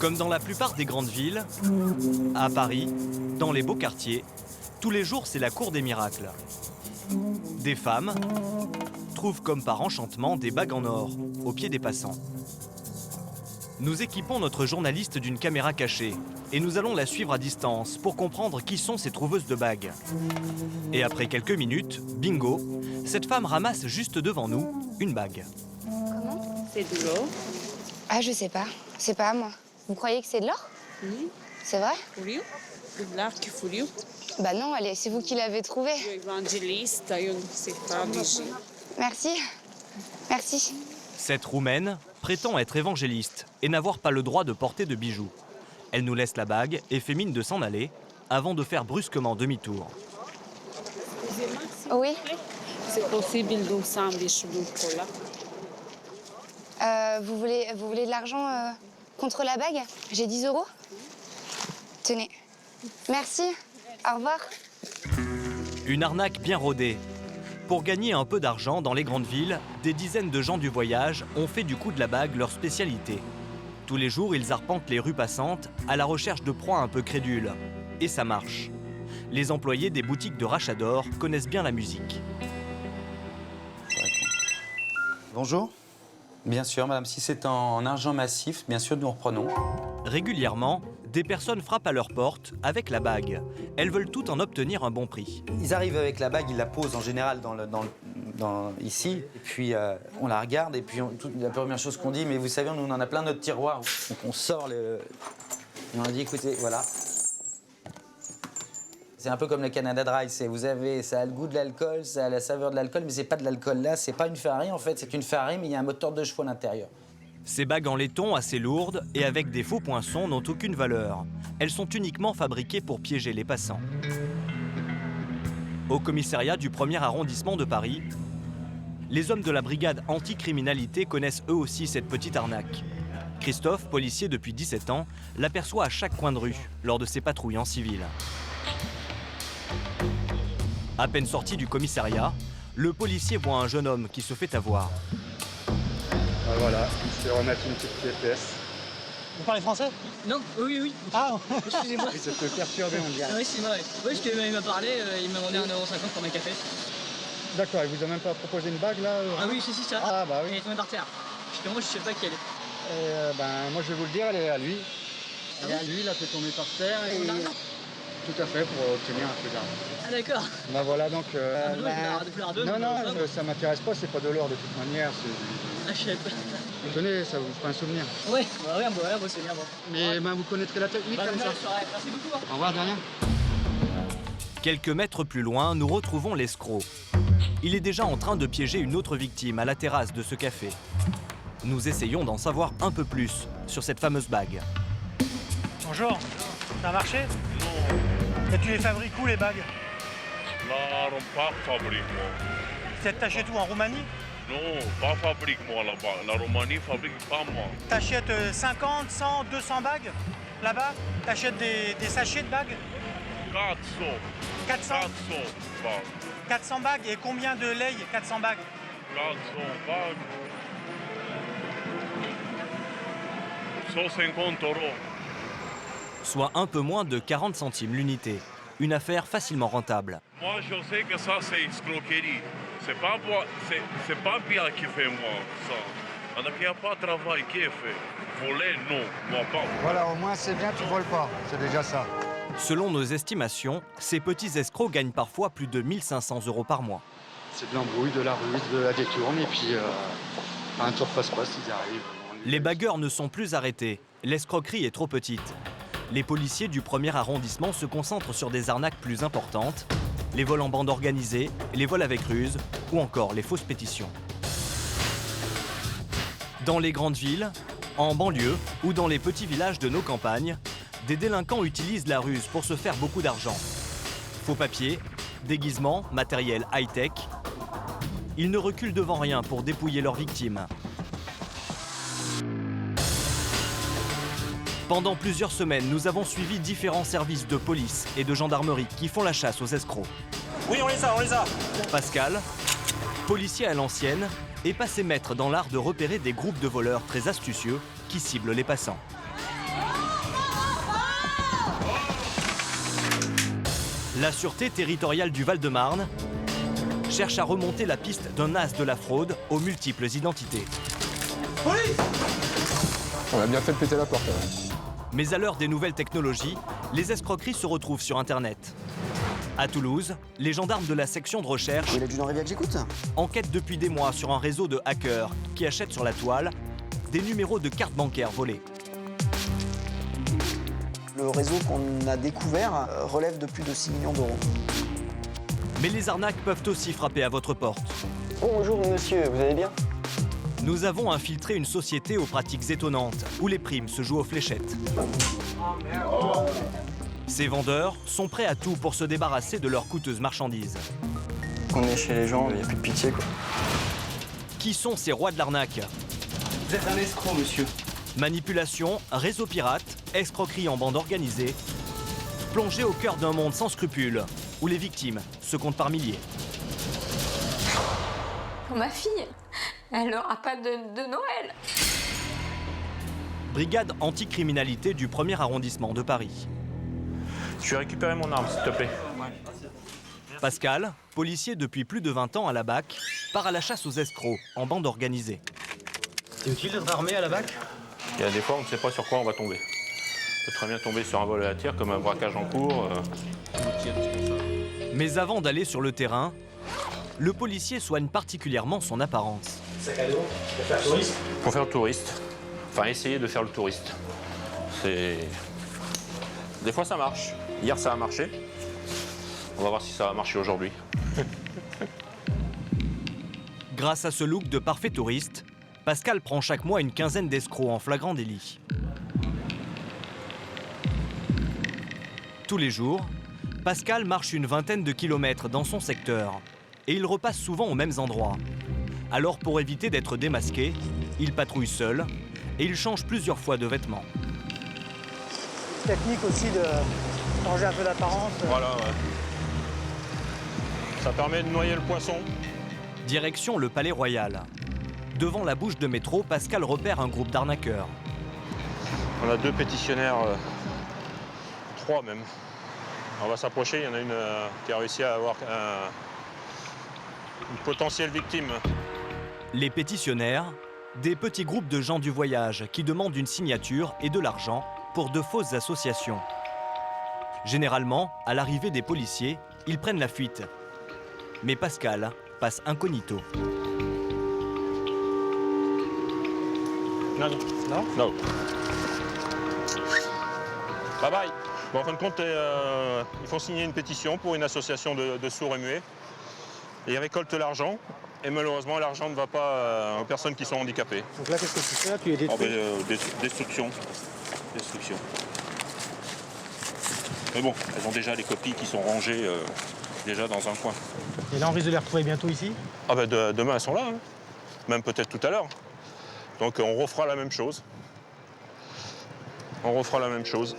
Comme dans la plupart des grandes villes, à Paris, dans les beaux quartiers, tous les jours c'est la cour des miracles. Des femmes trouvent comme par enchantement des bagues en or au pied des passants. Nous équipons notre journaliste d'une caméra cachée et nous allons la suivre à distance pour comprendre qui sont ces trouveuses de bagues. Et après quelques minutes, bingo, cette femme ramasse juste devant nous une bague. Comment? C'est de l'or. Ah, je sais pas. C'est pas à moi. Vous croyez que c'est de l'or? Oui. C'est vrai? Furiu. De l'or qui furiu. Bah non, allez, c'est vous qui l'avez trouvé. Évangéliste, je ne sais pas d'ici. Merci. Merci. Cette Roumaine prétend être évangéliste et n'avoir pas le droit de porter de bijoux. Elle nous laisse la bague et fait mine de s'en aller avant de faire brusquement demi-tour. Oui. C'est possible de s'en bijoux pour là. Vous voulez de l'argent contre la bague? J'ai 10 €. Tenez. Merci. Au revoir. Une arnaque bien rodée. Pour gagner un peu d'argent dans les grandes villes, des dizaines de gens du voyage ont fait du coup de la bague leur spécialité. Tous les jours, ils arpentent les rues passantes à la recherche de proies un peu crédules. Et ça marche. Les employés des boutiques de rachat d'or connaissent bien la musique. Bonjour. Bien sûr, madame, si c'est en argent massif, bien sûr, nous reprenons. Régulièrement, des personnes frappent à leur porte avec la bague. Elles veulent toutes en obtenir un bon prix. Ils arrivent avec la bague, ils la posent en général ici, et puis on la regarde, et puis la première chose qu'on dit, mais vous savez, nous on en a plein notre tiroir, donc on sort et on a dit, écoutez, voilà. C'est un peu comme le Canada Dry, ça a le goût de l'alcool, ça a la saveur de l'alcool, mais c'est pas de l'alcool là, c'est pas une Ferrari en fait, c'est une Ferrari, mais il y a un moteur de chevaux à l'intérieur. Ces bagues en laiton assez lourdes et avec des faux poinçons n'ont aucune valeur. Elles sont uniquement fabriquées pour piéger les passants. Au commissariat du 1er arrondissement de Paris, les hommes de la brigade anticriminalité connaissent eux aussi cette petite arnaque. Christophe, policier depuis 17 ans, l'aperçoit à chaque coin de rue lors de ses patrouilles en civil. À peine sorti du commissariat, le policier voit un jeune homme qui se fait avoir. Voilà, je vais remettre une petite pièce. Vous parlez français? Non, oui. Ah, Excusez-moi. Oui, ça peut perturber, on dirait. Ah oui, c'est vrai. Oui, parce qu'il m'a parlé, il m'a demandé 1,50 € pour mes cafés. D'accord, il vous a même pas proposé une bague là Ah oui, si, ça. Ah bah Elle oui. est tombée par terre. Parce que moi, je sais pas qui elle est. Ben, moi je vais vous le dire, elle est à lui. Elle est à lui, là, c'est tombé par terre. Et... Tout à fait, pour obtenir un peu d'argent. Ah d'accord. Ben voilà, donc... non, ça m'intéresse pas, c'est pas de l'or de toute manière. Ah, je sais pas. Vous tenez, ça vous fait un souvenir. Ouais, c'est bien bon. Mais ben, vous connaîtrez la technique comme ça. Merci beaucoup. Au revoir, de rien. Quelques mètres plus loin, nous retrouvons l'escroc. Il est déjà en train de piéger une autre victime à la terrasse de ce café. Nous essayons d'en savoir un peu plus sur cette fameuse bague. bonjour. Ça a marché? Non. Et tu les fabriques où les bagues? Là, pas fabrique moi. T'achètes où, en Roumanie? Non, pas fabrique moi là-bas. La Roumanie fabrique pas moi. T'achètes 50, 100, 200 bagues là-bas? T'achètes des sachets de bagues? 400. 400? 400 bagues. 400 bagues. Et combien de lait 400 bagues? 400 bagues. 150 €. Soit un peu moins de 40 centimes l'unité. Une affaire facilement rentable. Moi, je sais que ça, c'est escroquerie. C'est pas bien qui fait moi, ça. Alors qu'il n'y a pas de travail qui est fait. Voler, non. Moi, pas. Voilà, au moins c'est bien, tu voles pas. C'est déjà ça. Selon nos estimations, ces petits escrocs gagnent parfois plus de 1 500 € par mois. C'est de l'embrouille, de la ruse, de la détourne, et puis un tour passe-passe, ils arrivent. Les bagueurs ne sont plus arrêtés. L'escroquerie est trop petite. Les policiers du 1er arrondissement se concentrent sur des arnaques plus importantes, les vols en bande organisée, les vols avec ruse ou encore les fausses pétitions. Dans les grandes villes, en banlieue ou dans les petits villages de nos campagnes, des délinquants utilisent la ruse pour se faire beaucoup d'argent. Faux papiers, déguisements, matériel high-tech. Ils ne reculent devant rien pour dépouiller leurs victimes. Pendant plusieurs semaines, nous avons suivi différents services de police et de gendarmerie qui font la chasse aux escrocs. Oui, on les a. Pascal, policier à l'ancienne, est passé maître dans l'art de repérer des groupes de voleurs très astucieux qui ciblent les passants. La Sûreté territoriale du Val-de-Marne cherche à remonter la piste d'un as de la fraude aux multiples identités. On a bien fait de péter la porte. Mais à l'heure des nouvelles technologies, les escroqueries se retrouvent sur Internet. À Toulouse, les gendarmes de la section de recherche Il a du Nord-Rivière que j'écoute. enquêtent depuis des mois sur un réseau de hackers qui achètent sur la toile des numéros de cartes bancaires volés. Le réseau qu'on a découvert relève de plus de 6 millions d'euros. Mais les arnaques peuvent aussi frapper à votre porte. Bonjour monsieur, vous allez bien? Nous avons infiltré une société aux pratiques étonnantes, où les primes se jouent aux fléchettes. Ces vendeurs sont prêts à tout pour se débarrasser de leurs coûteuses marchandises. On est chez les gens, il n'y a plus de pitié quoi. Qui sont ces rois de l'arnaque? Vous êtes un escroc monsieur. Manipulation, réseau pirate, escroquerie en bande organisée, plongé au cœur d'un monde sans scrupules, où les victimes se comptent par milliers. Pour ma fille, elle n'aura pas de Noël. Brigade anticriminalité du 1er arrondissement de Paris. Je vais récupérer mon arme, s'il te plaît. Pascal, policier depuis plus de 20 ans à la BAC, part à la chasse aux escrocs en bande organisée. C'est utile d'être armé à la BAC? Il y a des fois, on ne sait pas sur quoi on va tomber. On peut très bien tomber sur un vol à la tire, comme un braquage en cours. Mais avant d'aller sur le terrain, le policier soigne particulièrement son apparence. Sac à dos, pour faire touriste? Pour faire le touriste. Enfin, essayer de faire le touriste. C'est... Des fois, ça marche. Hier, ça a marché. On va voir si ça va marcher aujourd'hui. Grâce à ce look de parfait touriste, Pascal prend chaque mois une quinzaine d'escrocs en flagrant délit. Tous les jours, Pascal marche une vingtaine de kilomètres dans son secteur et il repasse souvent aux mêmes endroits. Alors pour éviter d'être démasqué, il patrouille seul et il change plusieurs fois de vêtements. Technique aussi de changer un peu d'apparence. Voilà, ouais. Ça permet de noyer le poisson. Direction le Palais Royal. Devant la bouche de métro, Pascal repère un groupe d'arnaqueurs. On a 2 pétitionnaires, 3 même. On va s'approcher, il y en a une qui a réussi à avoir une potentielle victime. Les pétitionnaires, des petits groupes de gens du voyage qui demandent une signature et de l'argent pour de fausses associations. Généralement, à l'arrivée des policiers, ils prennent la fuite. Mais Pascal passe incognito. Non. Non. Bye bye. Bon, en fin de compte, ils font signer une pétition pour une association de sourds et muets. Et ils récoltent l'argent. Et malheureusement, l'argent ne va pas aux personnes qui sont handicapées. Donc là, qu'est-ce que tu fais là? Tu es détruit? Destruction. Destruction. Mais bon, elles ont déjà les copies qui sont rangées déjà dans un coin. Et là, on risque de les retrouver bientôt ici? Ah ben demain, elles sont là. Hein. Même peut-être tout à l'heure. Donc on refera la même chose. On refera la même chose.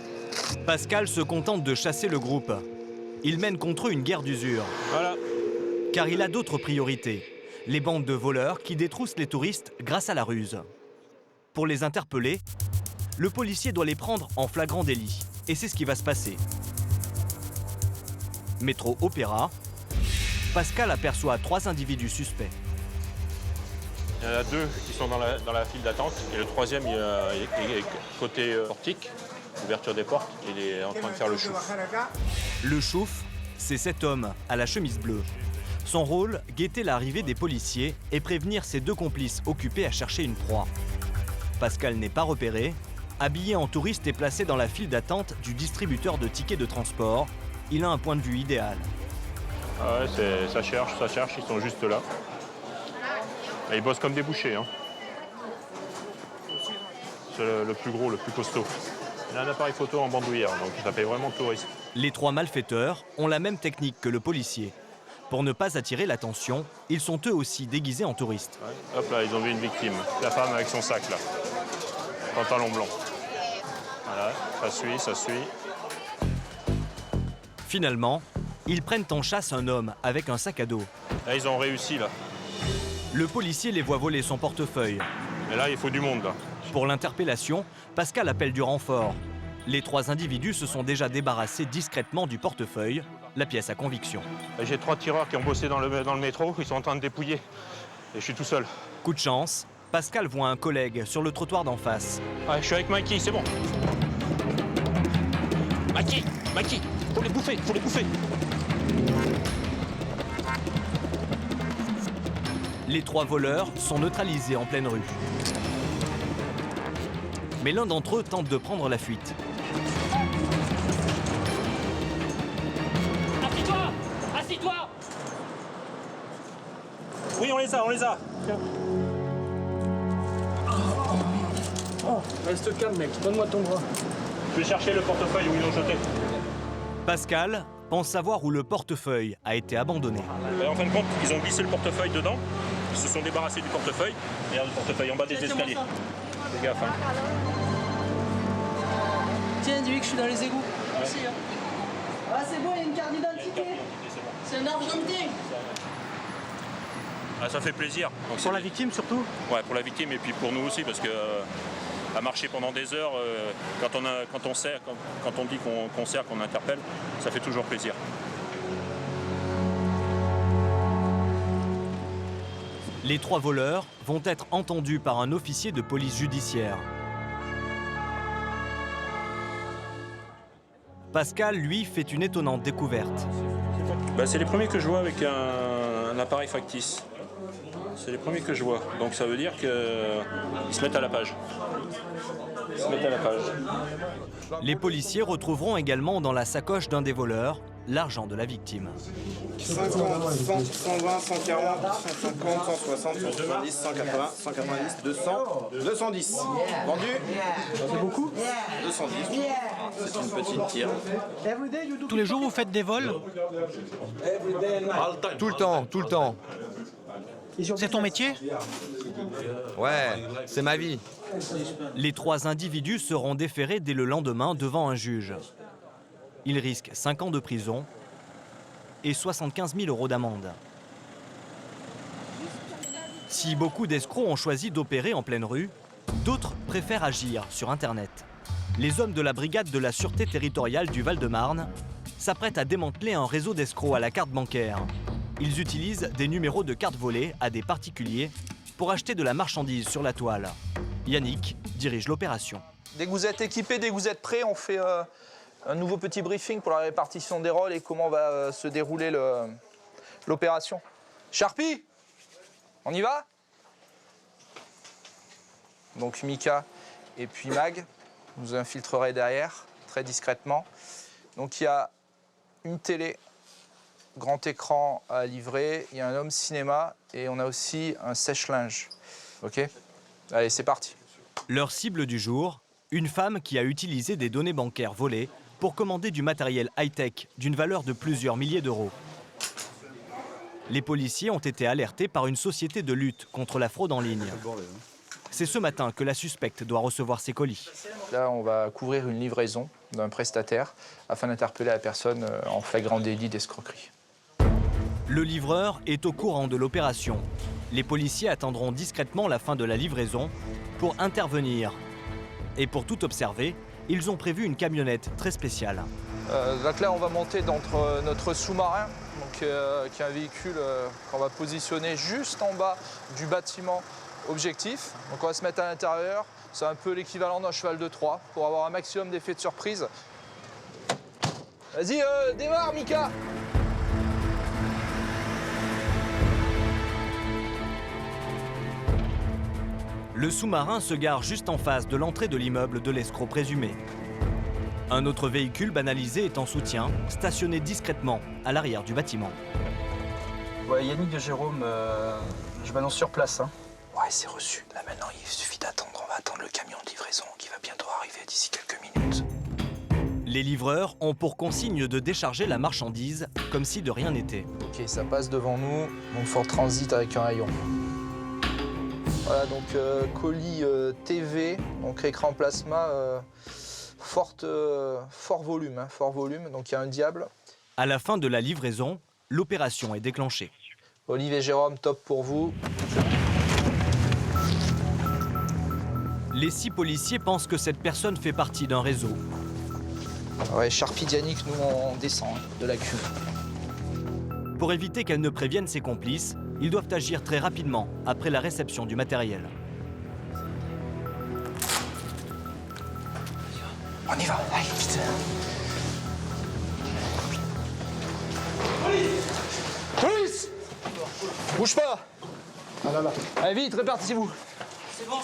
Pascal se contente de chasser le groupe. Il mène contre eux une guerre d'usure. Voilà. Car il a d'autres priorités. Les bandes de voleurs qui détroussent les touristes grâce à la ruse. Pour les interpeller, le policier doit les prendre en flagrant délit. Et c'est ce qui va se passer. Métro Opéra, Pascal aperçoit 3 individus suspects. Il y en a 2 qui sont dans la file d'attente et le 3e il est côté portique, ouverture des portes, il est en train de faire le chouf. Le chouf, c'est cet homme à la chemise bleue. Son rôle, guetter l'arrivée des policiers et prévenir ses 2 complices occupés à chercher une proie. Pascal n'est pas repéré, habillé en touriste et placé dans la file d'attente du distributeur de tickets de transport. Il a un point de vue idéal. Ah ouais, ça cherche, ils sont juste là. Et ils bossent comme des bouchers. Hein. C'est le plus gros, le plus costaud. Il a un appareil photo en bandoulière, donc ça fait vraiment touriste. Les 3 malfaiteurs ont la même technique que le policier. Pour ne pas attirer l'attention, ils sont eux aussi déguisés en touristes. Ouais. Hop là, ils ont vu une victime. La femme avec son sac là. Pantalon blanc. Voilà, ça suit. Finalement, ils prennent en chasse un homme avec un sac à dos. Là, ils ont réussi là. Le policier les voit voler son portefeuille. Et là, il faut du monde là. Pour l'interpellation, Pascal appelle du renfort. Les 3 individus se sont déjà débarrassés discrètement du portefeuille la pièce à conviction. J'ai 3 tireurs qui ont bossé dans le métro, ils sont en train de dépouiller. Et je suis tout seul. Coup de chance, Pascal voit un collègue sur le trottoir d'en face. Ouais, je suis avec Mikey, c'est bon. Mikey, faut les bouffer, Les 3 voleurs sont neutralisés en pleine rue. Mais l'un d'entre eux tente de prendre la fuite. Assis-toi. Oui, on les a. Reste calme, mec. Donne-moi ton bras. Je vais chercher le portefeuille où ils l'ont jeté. Pascal pense savoir où le portefeuille a été abandonné. Et en fin de compte, ils ont glissé le portefeuille dedans. Ils se sont débarrassés du portefeuille. Regarde le portefeuille en bas des escaliers. Fais gaffe, hein. Tiens, dis-lui que je suis dans les égouts. Merci. Hein. Ah, c'est bon, il y a une carte d'identité. C'est un Argentin. Ah, ça fait plaisir. Donc, Pour la victime surtout? Ouais, pour la victime et puis pour nous aussi, parce que à marcher pendant des heures, quand on dit qu'on sert, qu'on interpelle, ça fait toujours plaisir. Les 3 voleurs vont être entendus par un officier de police judiciaire. Pascal, lui, fait une étonnante découverte. C'est les premiers que je vois avec un appareil factice. C'est les premiers que je vois. Donc ça veut dire qu'ils se mettent à la page. Les policiers retrouveront également dans la sacoche d'un des voleurs l'argent de la victime. 50, 100, 120, 140, 150, 160, 170, 180, 190, 200, 210. Vendu. C'est beaucoup? 210. C'est une petite tire. Tous les jours, vous faites des vols? Tout le temps. C'est ton métier? Ouais, c'est ma vie. Les 3 individus seront déférés dès le lendemain devant un juge. Ils risquent 5 ans de prison et 75 000 € d'amende. Si beaucoup d'escrocs ont choisi d'opérer en pleine rue, d'autres préfèrent agir sur Internet. Les hommes de la brigade de la Sûreté territoriale du Val-de-Marne s'apprêtent à démanteler un réseau d'escrocs à la carte bancaire. Ils utilisent des numéros de cartes volées à des particuliers pour acheter de la marchandise sur la toile. Yannick dirige l'opération. Dès que vous êtes équipé, dès que vous êtes prêt, on fait un nouveau petit briefing pour la répartition des rôles et comment va se dérouler l'opération. Sharpie, on y va? Donc Mika et puis Mag, vous infiltrerez derrière, très discrètement. Donc il y a une télé, grand écran à livrer, il y a un home cinéma et on a aussi un sèche-linge. Ok? Allez, c'est parti. Leur cible du jour, une femme qui a utilisé des données bancaires volées pour commander du matériel high-tech d'une valeur de plusieurs milliers d'euros. Les policiers ont été alertés par une société de lutte contre la fraude en ligne. C'est ce matin que la suspecte doit recevoir ses colis. Là, on va couvrir une livraison d'un prestataire afin d'interpeller la personne en flagrant délit d'escroquerie. Le livreur est au courant de l'opération. Les policiers attendront discrètement la fin de la livraison pour intervenir. Et pour tout observer, ils ont prévu une camionnette très spéciale. Donc là, on va monter dans notre sous-marin, qui est un véhicule qu'on va positionner juste en bas du bâtiment objectif. Donc on va se mettre à l'intérieur. C'est un peu l'équivalent d'un cheval de Troie pour avoir un maximum d'effet de surprise. Vas-y, démarre, Mika! Le sous-marin se gare juste en face de l'entrée de l'immeuble de l'escroc présumé. Un autre véhicule banalisé est en soutien, stationné discrètement à l'arrière du bâtiment. Ouais, Yannick de Jérôme, je m'annonce sur place. Hein. Ouais, c'est reçu. Là maintenant, il suffit d'attendre. On va attendre le camion de livraison qui va bientôt arriver d'ici quelques minutes. Les livreurs ont pour consigne de décharger la marchandise comme si de rien n'était. Ok, ça passe devant nous. Donc fort transit avec un rayon. Voilà, donc colis TV, donc écran plasma, fort volume, hein, fort volume. Donc il y a un diable. À la fin de la livraison, l'opération est déclenchée. Olivier et Jérôme, top pour vous. Les 6 policiers pensent que cette personne fait partie d'un réseau. Ouais, Sharpie Dianique, nous on descend de la cuve. Pour éviter qu'elle ne prévienne ses complices, ils doivent agir très rapidement après la réception du matériel. On y va, allez, vite. Police! Bouge pas! Ah là là. Allez, vite, répartissez-vous. C'est bon,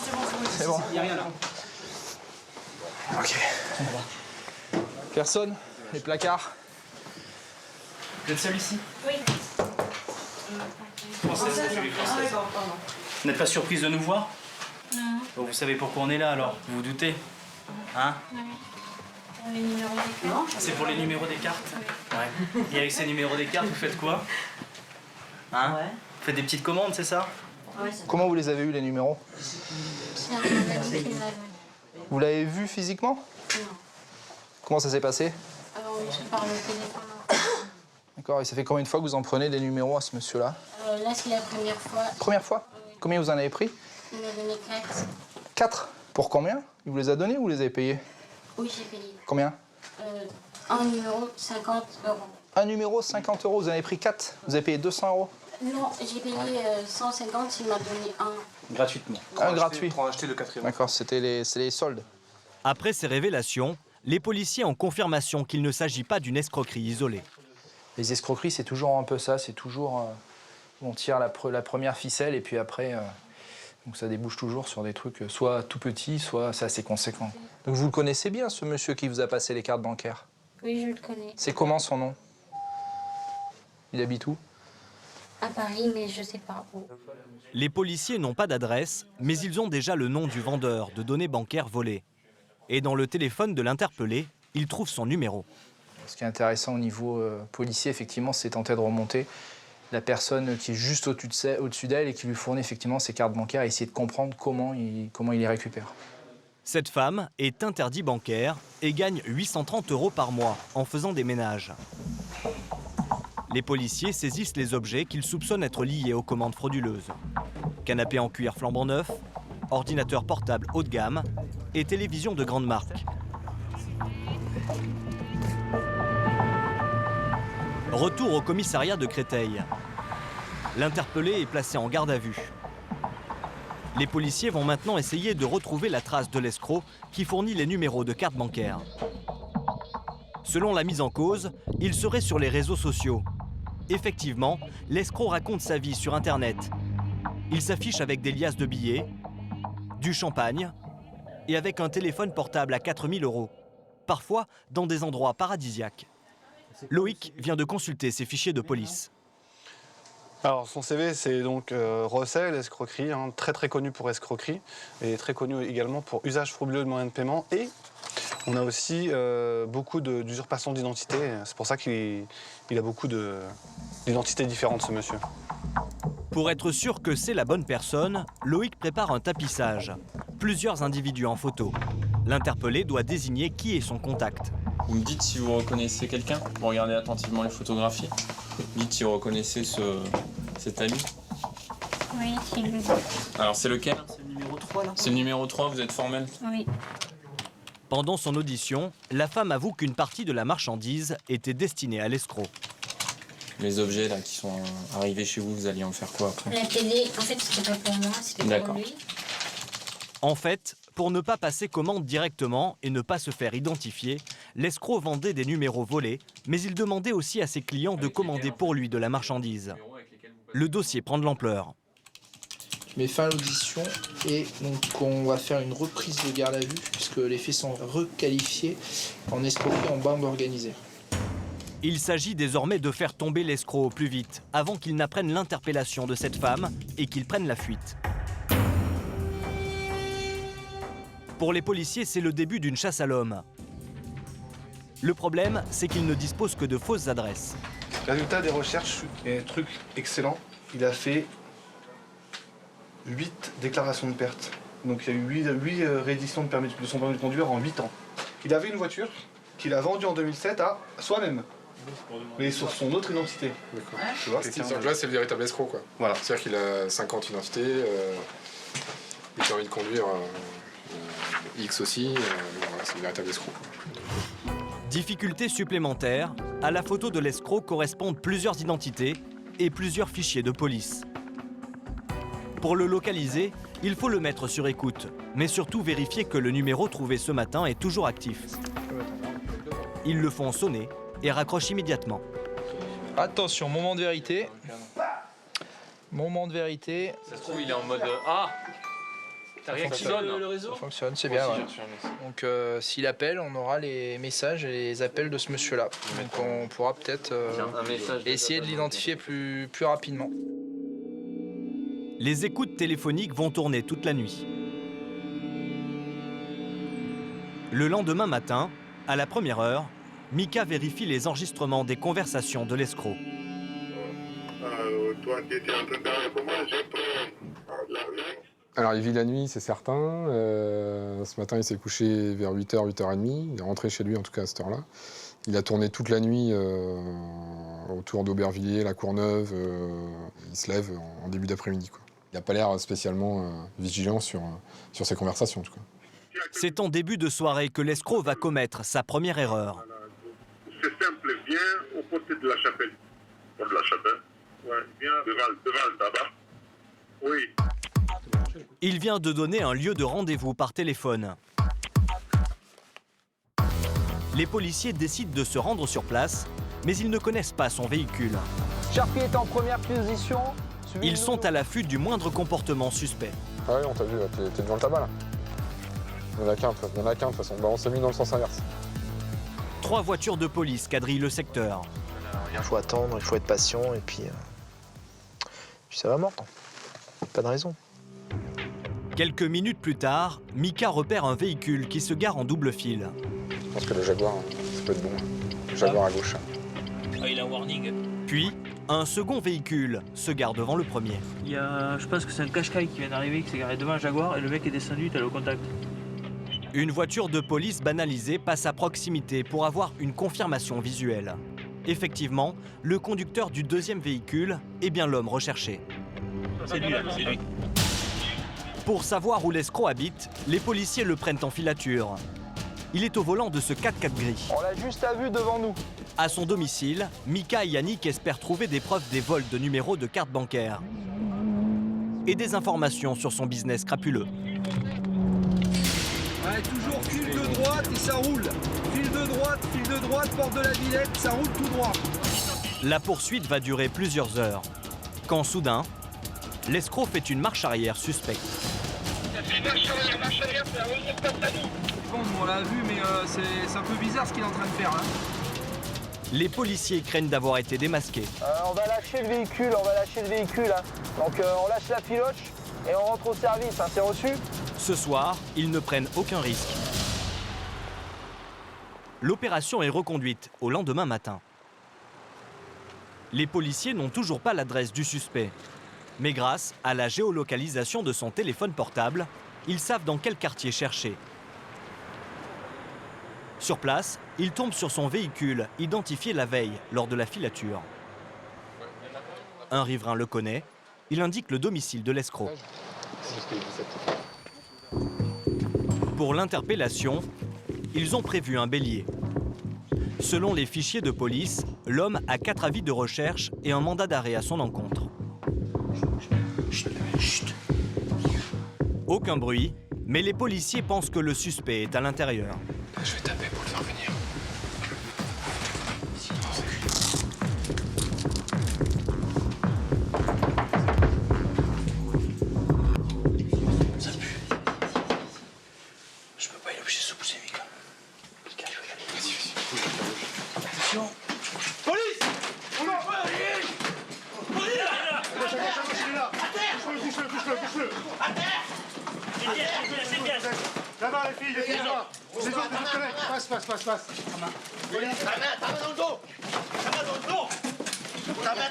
C'est bon. Il n'y a rien là. Ok. Personne? Les placards? Vous êtes seul ici? Oui. Vous n'êtes pas surprise de nous voir? Non. Bon, vous savez pourquoi on est là alors? Vous vous doutez? Hein? Oui. Pour les numéros des cartes. C'est pour les numéros des cartes? Ouais. Et avec ces numéros des cartes, vous faites quoi? Hein? Vous faites des petites commandes, c'est ça? Ouais. Comment vous les avez eus, les numéros? C'est un magazine qui l'a vu. Vous l'avez vu physiquement? Non. Comment ça s'est passé? Alors, on se parle au téléphone. D'accord, et ça fait combien de fois que vous en prenez des numéros à ce monsieur-là? Là, c'est la première fois. Première fois? Combien vous en avez pris? Il m'a donné 4. 4? Pour combien? Il vous les a donnés ou vous les avez payés? Oui, j'ai payé. Combien? Un numéro, 50 €. Un numéro, 50 €, vous en avez pris 4? Vous avez payé 200 €? Non, j'ai payé 150, il m'a donné un. Gratuitement. Un gratuit? Pour acheter le quatrième. D'accord, c'est les soldes. Après ces révélations, les policiers ont confirmation qu'il ne s'agit pas d'une escroquerie isolée. Les escroqueries, c'est toujours un peu ça, c'est toujours... on tire la première ficelle et puis après, donc ça débouche toujours sur des trucs soit tout petits, soit c'est assez conséquent. Donc vous le connaissez bien, ce monsieur qui vous a passé les cartes bancaires? Oui, je le connais. C'est comment son nom? Il habite où? À Paris, mais je sais pas où. Les policiers n'ont pas d'adresse, mais ils ont déjà le nom du vendeur de données bancaires volées. Et dans le téléphone de l'interpellé, ils trouvent son numéro. Ce qui est intéressant au niveau policier, effectivement, c'est tenter de remonter la personne qui est juste au-dessus d'elle et qui lui fournit effectivement ses cartes bancaires et essayer de comprendre comment il les récupère. Cette femme est interdit bancaire et gagne 830 € par mois en faisant des ménages. Les policiers saisissent les objets qu'ils soupçonnent être liés aux commandes frauduleuses. Canapé en cuir flambant neuf, ordinateur portable haut de gamme et télévision de grande marque. Retour au commissariat de Créteil. L'interpellé est placé en garde à vue. Les policiers vont maintenant essayer de retrouver la trace de l'escroc qui fournit les numéros de carte bancaire. Selon la mise en cause, il serait sur les réseaux sociaux. Effectivement, l'escroc raconte sa vie sur Internet. Il s'affiche avec des liasses de billets, du champagne et avec un téléphone portable à 4 000 €, parfois dans des endroits paradisiaques. Loïc vient de consulter ses fichiers de police. Alors son CV, c'est donc recel, escroquerie, très connu pour escroquerie et très connu également pour usage frauduleux de moyens de paiement. Et on a aussi beaucoup d'usurpation d'identité. C'est pour ça qu'il a beaucoup d'identités différentes, ce monsieur. Pour être sûr que c'est la bonne personne, Loïc prépare un tapissage. Plusieurs individus en photo. L'interpellé doit désigner qui est son contact. Vous me dites si vous reconnaissez quelqu'un. Vous regardez attentivement les photographies. Dites si vous reconnaissez cet ami. Oui, c'est lui. Alors c'est lequel? C'est le numéro 3 là? C'est le numéro 3, vous êtes formel? Oui. Pendant son audition, la femme avoue qu'une partie de la marchandise était destinée à l'escroc. Les objets là qui sont arrivés chez vous, vous alliez en faire quoi après? La télé, en fait, c'était pas pour moi, c'était pour D'accord. lui. En fait, pour ne pas passer commande directement et ne pas se faire identifier, l'escroc vendait des numéros volés, mais il demandait aussi à ses clients de commander pour lui de la marchandise. Le dossier prend de l'ampleur. Mais fin à l'audition et donc on va faire une reprise de garde à vue puisque les faits sont requalifiés en escroquerie en bande organisée. Il s'agit désormais de faire tomber l'escroc au plus vite, avant qu'il n'apprenne l'interpellation de cette femme et qu'il prenne la fuite. Pour les policiers, c'est le début d'une chasse à l'homme. Le problème, c'est qu'ils ne disposent que de fausses adresses. Résultat des recherches, et truc excellent, il a fait 8 déclarations de perte. Donc il y a eu 8 rééditions de son permis de conduire en 8 ans. Il avait une voiture qu'il a vendue en 2007 à soi-même, mais sur son autre identité. D'accord. Tu vois, Donc là, c'est le véritable escroc, quoi. Voilà. C'est-à-dire qu'il a 50 identités, il a permis de conduire X aussi, voilà, c'est le véritable escroc. Difficulté supplémentaire, à la photo de l'escroc correspondent plusieurs identités et plusieurs fichiers de police. Pour le localiser, il faut le mettre sur écoute, mais surtout vérifier que le numéro trouvé ce matin est toujours actif. Ils le font sonner et raccrochent immédiatement. Attention, moment de vérité. Moment de vérité. Ça se trouve, il est en mode Ah, t'as rien qui sonne. Le réseau fonctionne, c'est bien. Ouais. Donc s'il appelle, on aura les messages et les appels de ce monsieur-là. Donc on pourra peut-être essayer de l'identifier plus rapidement. Les écoutes téléphoniques vont tourner toute la nuit. Le lendemain matin, à la première heure, Mika vérifie les enregistrements des conversations de l'escroc. Toi, tu étais en train de faire comment? J'ai pris la nuit. Alors, il vit la nuit, c'est certain. Ce matin, il s'est couché vers 8h, 8h30. Il est rentré chez lui, en tout cas, à cette heure-là. Il a tourné toute la nuit autour d'Aubervilliers, la Courneuve. Il se lève en début d'après-midi, quoi. Il n'a pas l'air spécialement vigilant sur ses conversations, en tout cas. C'est en début de soirée que l'escroc va commettre sa première erreur. C'est simple, viens aux côtés de la chapelle. De la chapelle? Ouais, viens devant le tabac. Oui. Il vient de donner un lieu de rendez-vous par téléphone. Les policiers décident de se rendre sur place, mais ils ne connaissent pas son véhicule. Sharpie est en première position. Ils sont à l'affût du moindre comportement suspect. Ah oui, on t'a vu, t'es devant le tabac, là. Il y en a qu'un, de toute façon. On s'est mis dans le sens inverse. 3 voitures de police quadrillent le secteur. Il faut attendre, il faut être patient, et puis ça va mordre. Pas de raison. Quelques minutes plus tard, Mika repère un véhicule qui se gare en double fil. Je pense que le Jaguar, ça peut être bon. Le Jaguar à gauche. Ah, il a un warning. Puis, un second véhicule se gare devant le premier. Il y a, je pense que c'est un Qashqai qui vient d'arriver, qui s'est garé devant un Jaguar et le mec est descendu, t'as le contact. Une voiture de police banalisée passe à proximité pour avoir une confirmation visuelle. Effectivement, le conducteur du deuxième véhicule est bien l'homme recherché. C'est lui là, c'est lui. Pour savoir où l'escroc habite, les policiers le prennent en filature. Il est au volant de ce 4x4 gris. On l'a juste à vue devant nous. À son domicile, Mika et Yannick espèrent trouver des preuves des vols de numéros de carte bancaire et des informations sur son business crapuleux. Ouais, toujours fil de droite et ça roule. Fil de droite, porte de la Villette, ça roule tout droit. La poursuite va durer plusieurs heures. Quand soudain, l'escroc fait une marche arrière suspecte. Marche arrière, c'est un bon, on l'a vu, mais c'est un peu bizarre ce qu'il est en train de faire. Hein. Les policiers craignent d'avoir été démasqués. On va lâcher le véhicule, hein. Donc on lâche la filoche et on rentre au service, hein. C'est reçu? Ce soir, ils ne prennent aucun risque. L'opération est reconduite au lendemain matin. Les policiers n'ont toujours pas l'adresse du suspect. Mais grâce à la géolocalisation de son téléphone portable, ils savent dans quel quartier chercher. Sur place, ils tombent sur son véhicule, identifié la veille lors de la filature. Un riverain le connaît, il indique le domicile de l'escroc. Pour l'interpellation, ils ont prévu un bélier. Selon les fichiers de police, l'homme a 4 avis de recherche et un mandat d'arrêt à son encontre. Chut. Aucun bruit, mais les policiers pensent que le suspect est à l'intérieur. Je vais taper pour le faire venir. Ça pue. Je peux pas y lâcher sous pousser, Mika. Mika, je vais y aller. Vas-y. Attention. Police! Police! Là! Touche-le! À terre! C'est bien. Là-bas, les filles, les autres, collègues, passe. Ta main dans le dos! Ta main,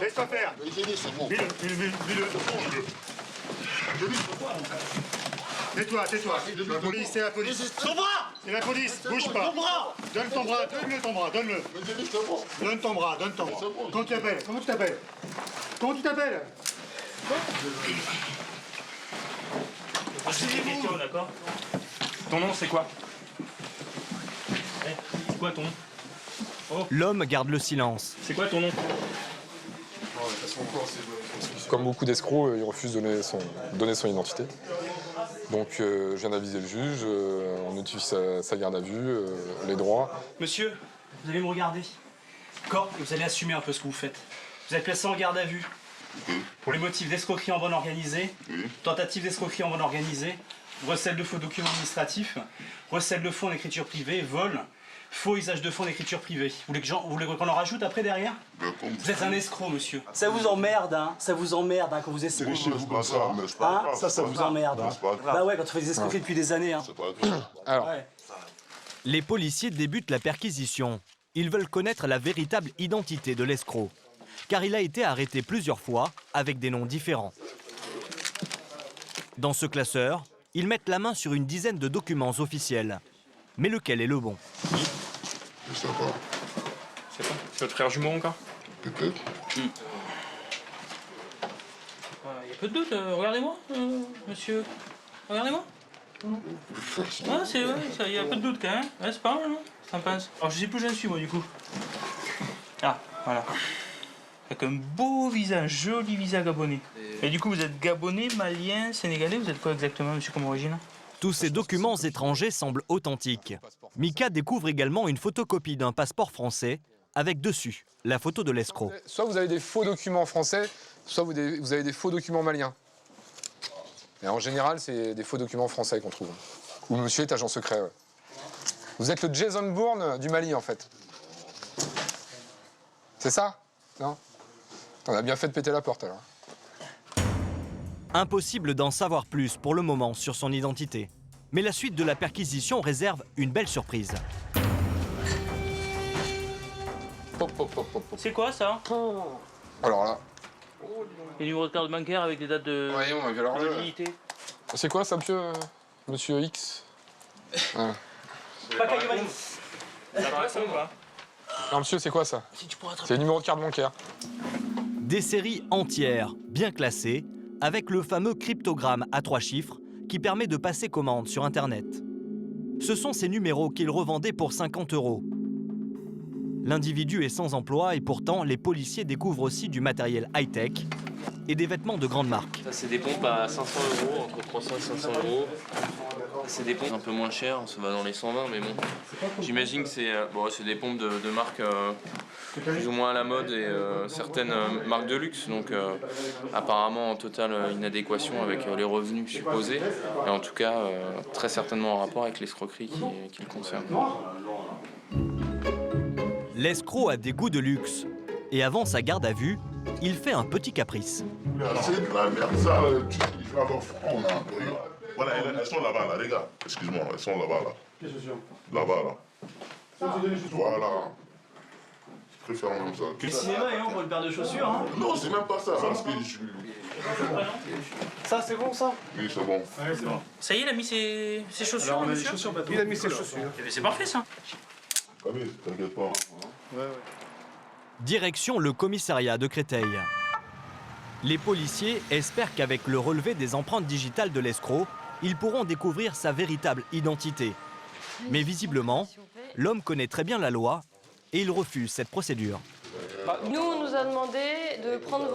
Laisse-toi faire. Vis-le. Tais-toi. La police, c'est la police. Ton bras! C'est la police, bouge pas. Ton bras! Donne ton bras, donne-le. Donne ton bras. Comment tu t'appelles? C'est des questions, d'accord? Ton nom, c'est quoi? quoi ton nom? Oh. L'homme garde le silence. C'est quoi ton nom? Comme beaucoup d'escrocs, il refuse de donner son identité. Donc je viens d'aviser le juge, on notifie sa garde à vue, les droits. Monsieur, vous allez me regarder. D'accord? Vous allez assumer un peu ce que vous faites. Vous êtes placé en garde à vue pour les motifs d'escroquerie en bonne organisée, tentative d'escroquerie en bonne organisée, recel de faux documents administratifs, recel de fonds en écriture privée, vol, faux usage de fonds en écriture privée. Vous voulez qu'on en rajoute après derrière? Vous êtes un escroc, monsieur. Ça vous emmerde, hein? Ça vous emmerde hein, quand vous escroquez. Ça vous emmerde. Bah ouais, quand on fait des escroqueries depuis des années. Hein. Alors, les policiers débutent la perquisition. Ils veulent connaître la véritable identité de l'escroc, car il a été arrêté plusieurs fois avec des noms différents. Dans ce classeur, ils mettent la main sur une dizaine de documents officiels. Mais lequel est le bon? Je sais pas. C'est quoi? C'est votre frère jumeau encore? Peut-être. Il y a peu de doute, regardez-moi, monsieur. Regardez-moi. Ah, c'est vrai, il y a peu de doute quand même. Ouais, c'est pas mal, non? Ça me passe. Alors je sais plus où je suis moi du coup. Ah, voilà. Avec un beau visage, joli visage gabonais. Et du coup, vous êtes gabonais, malien, sénégalais, vous êtes quoi exactement, monsieur, comme origine? Tous ces documents étrangers semblent authentiques. Mika découvre également une photocopie d'un passeport français avec dessus la photo de l'escroc. Soit vous avez des faux documents français, soit vous avez des faux documents maliens. Et en général, c'est des faux documents français qu'on trouve. Où monsieur est agent secret. Ouais. Vous êtes le Jason Bourne du Mali, en fait. C'est ça? Non? On a bien fait de péter la porte, alors. Impossible d'en savoir plus pour le moment sur son identité. Mais la suite de la perquisition réserve une belle surprise. C'est quoi ça? Alors là. Les numéros de carte bancaire avec des dates de validité. C'est quoi ça, monsieur X? Ouais. Pas Caillou. Ça passe ou pas? Non, monsieur, c'est quoi ça? C'est le numéro de carte bancaire. Des séries entières, bien classées, avec le fameux cryptogramme à 3 chiffres qui permet de passer commande sur Internet. Ce sont ces numéros qu'il revendait pour 50 €. L'individu est sans emploi et pourtant, les policiers découvrent aussi du matériel high-tech et des vêtements de grande marque. Ça, c'est des pompes à 500 €, entre 300 et 500 €. C'est des pompes un peu moins chères, ça va dans les 120, mais bon. J'imagine que c'est des pompes de marque plus ou moins à la mode et certaines marques de luxe, donc apparemment en totale inadéquation avec les revenus supposés, et en tout cas très certainement en rapport avec l'escroquerie qui le concerne. L'escroc a des goûts de luxe et avant sa garde à vue, il fait un petit caprice. C'est de la merde, ça, il faut avoir froid, on a un peu. Voilà, elles sont là-bas, là, les gars. Excuse-moi, elles sont là-bas, là. Là-bas, là. Voilà. Je préfère même ça. Le cinéma est long pour une paire de chaussures, hein? Non, c'est même pas ça. Parce que Ça, c'est bon, ça? Oui, c'est bon. Ouais, c'est bon. Ça y est, il a mis ses chaussures, Alors, on a des monsieur? chaussures, il a mis ses chaussures. Eh bien, c'est parfait, ça. Ah oui, t'inquiète pas. Ouais. Direction le commissariat de Créteil. Les policiers espèrent qu'avec le relevé des empreintes digitales de l'escroc, ils pourront découvrir sa véritable identité. Mais visiblement, l'homme connaît très bien la loi et il refuse cette procédure. Nous, on nous a demandé de prendre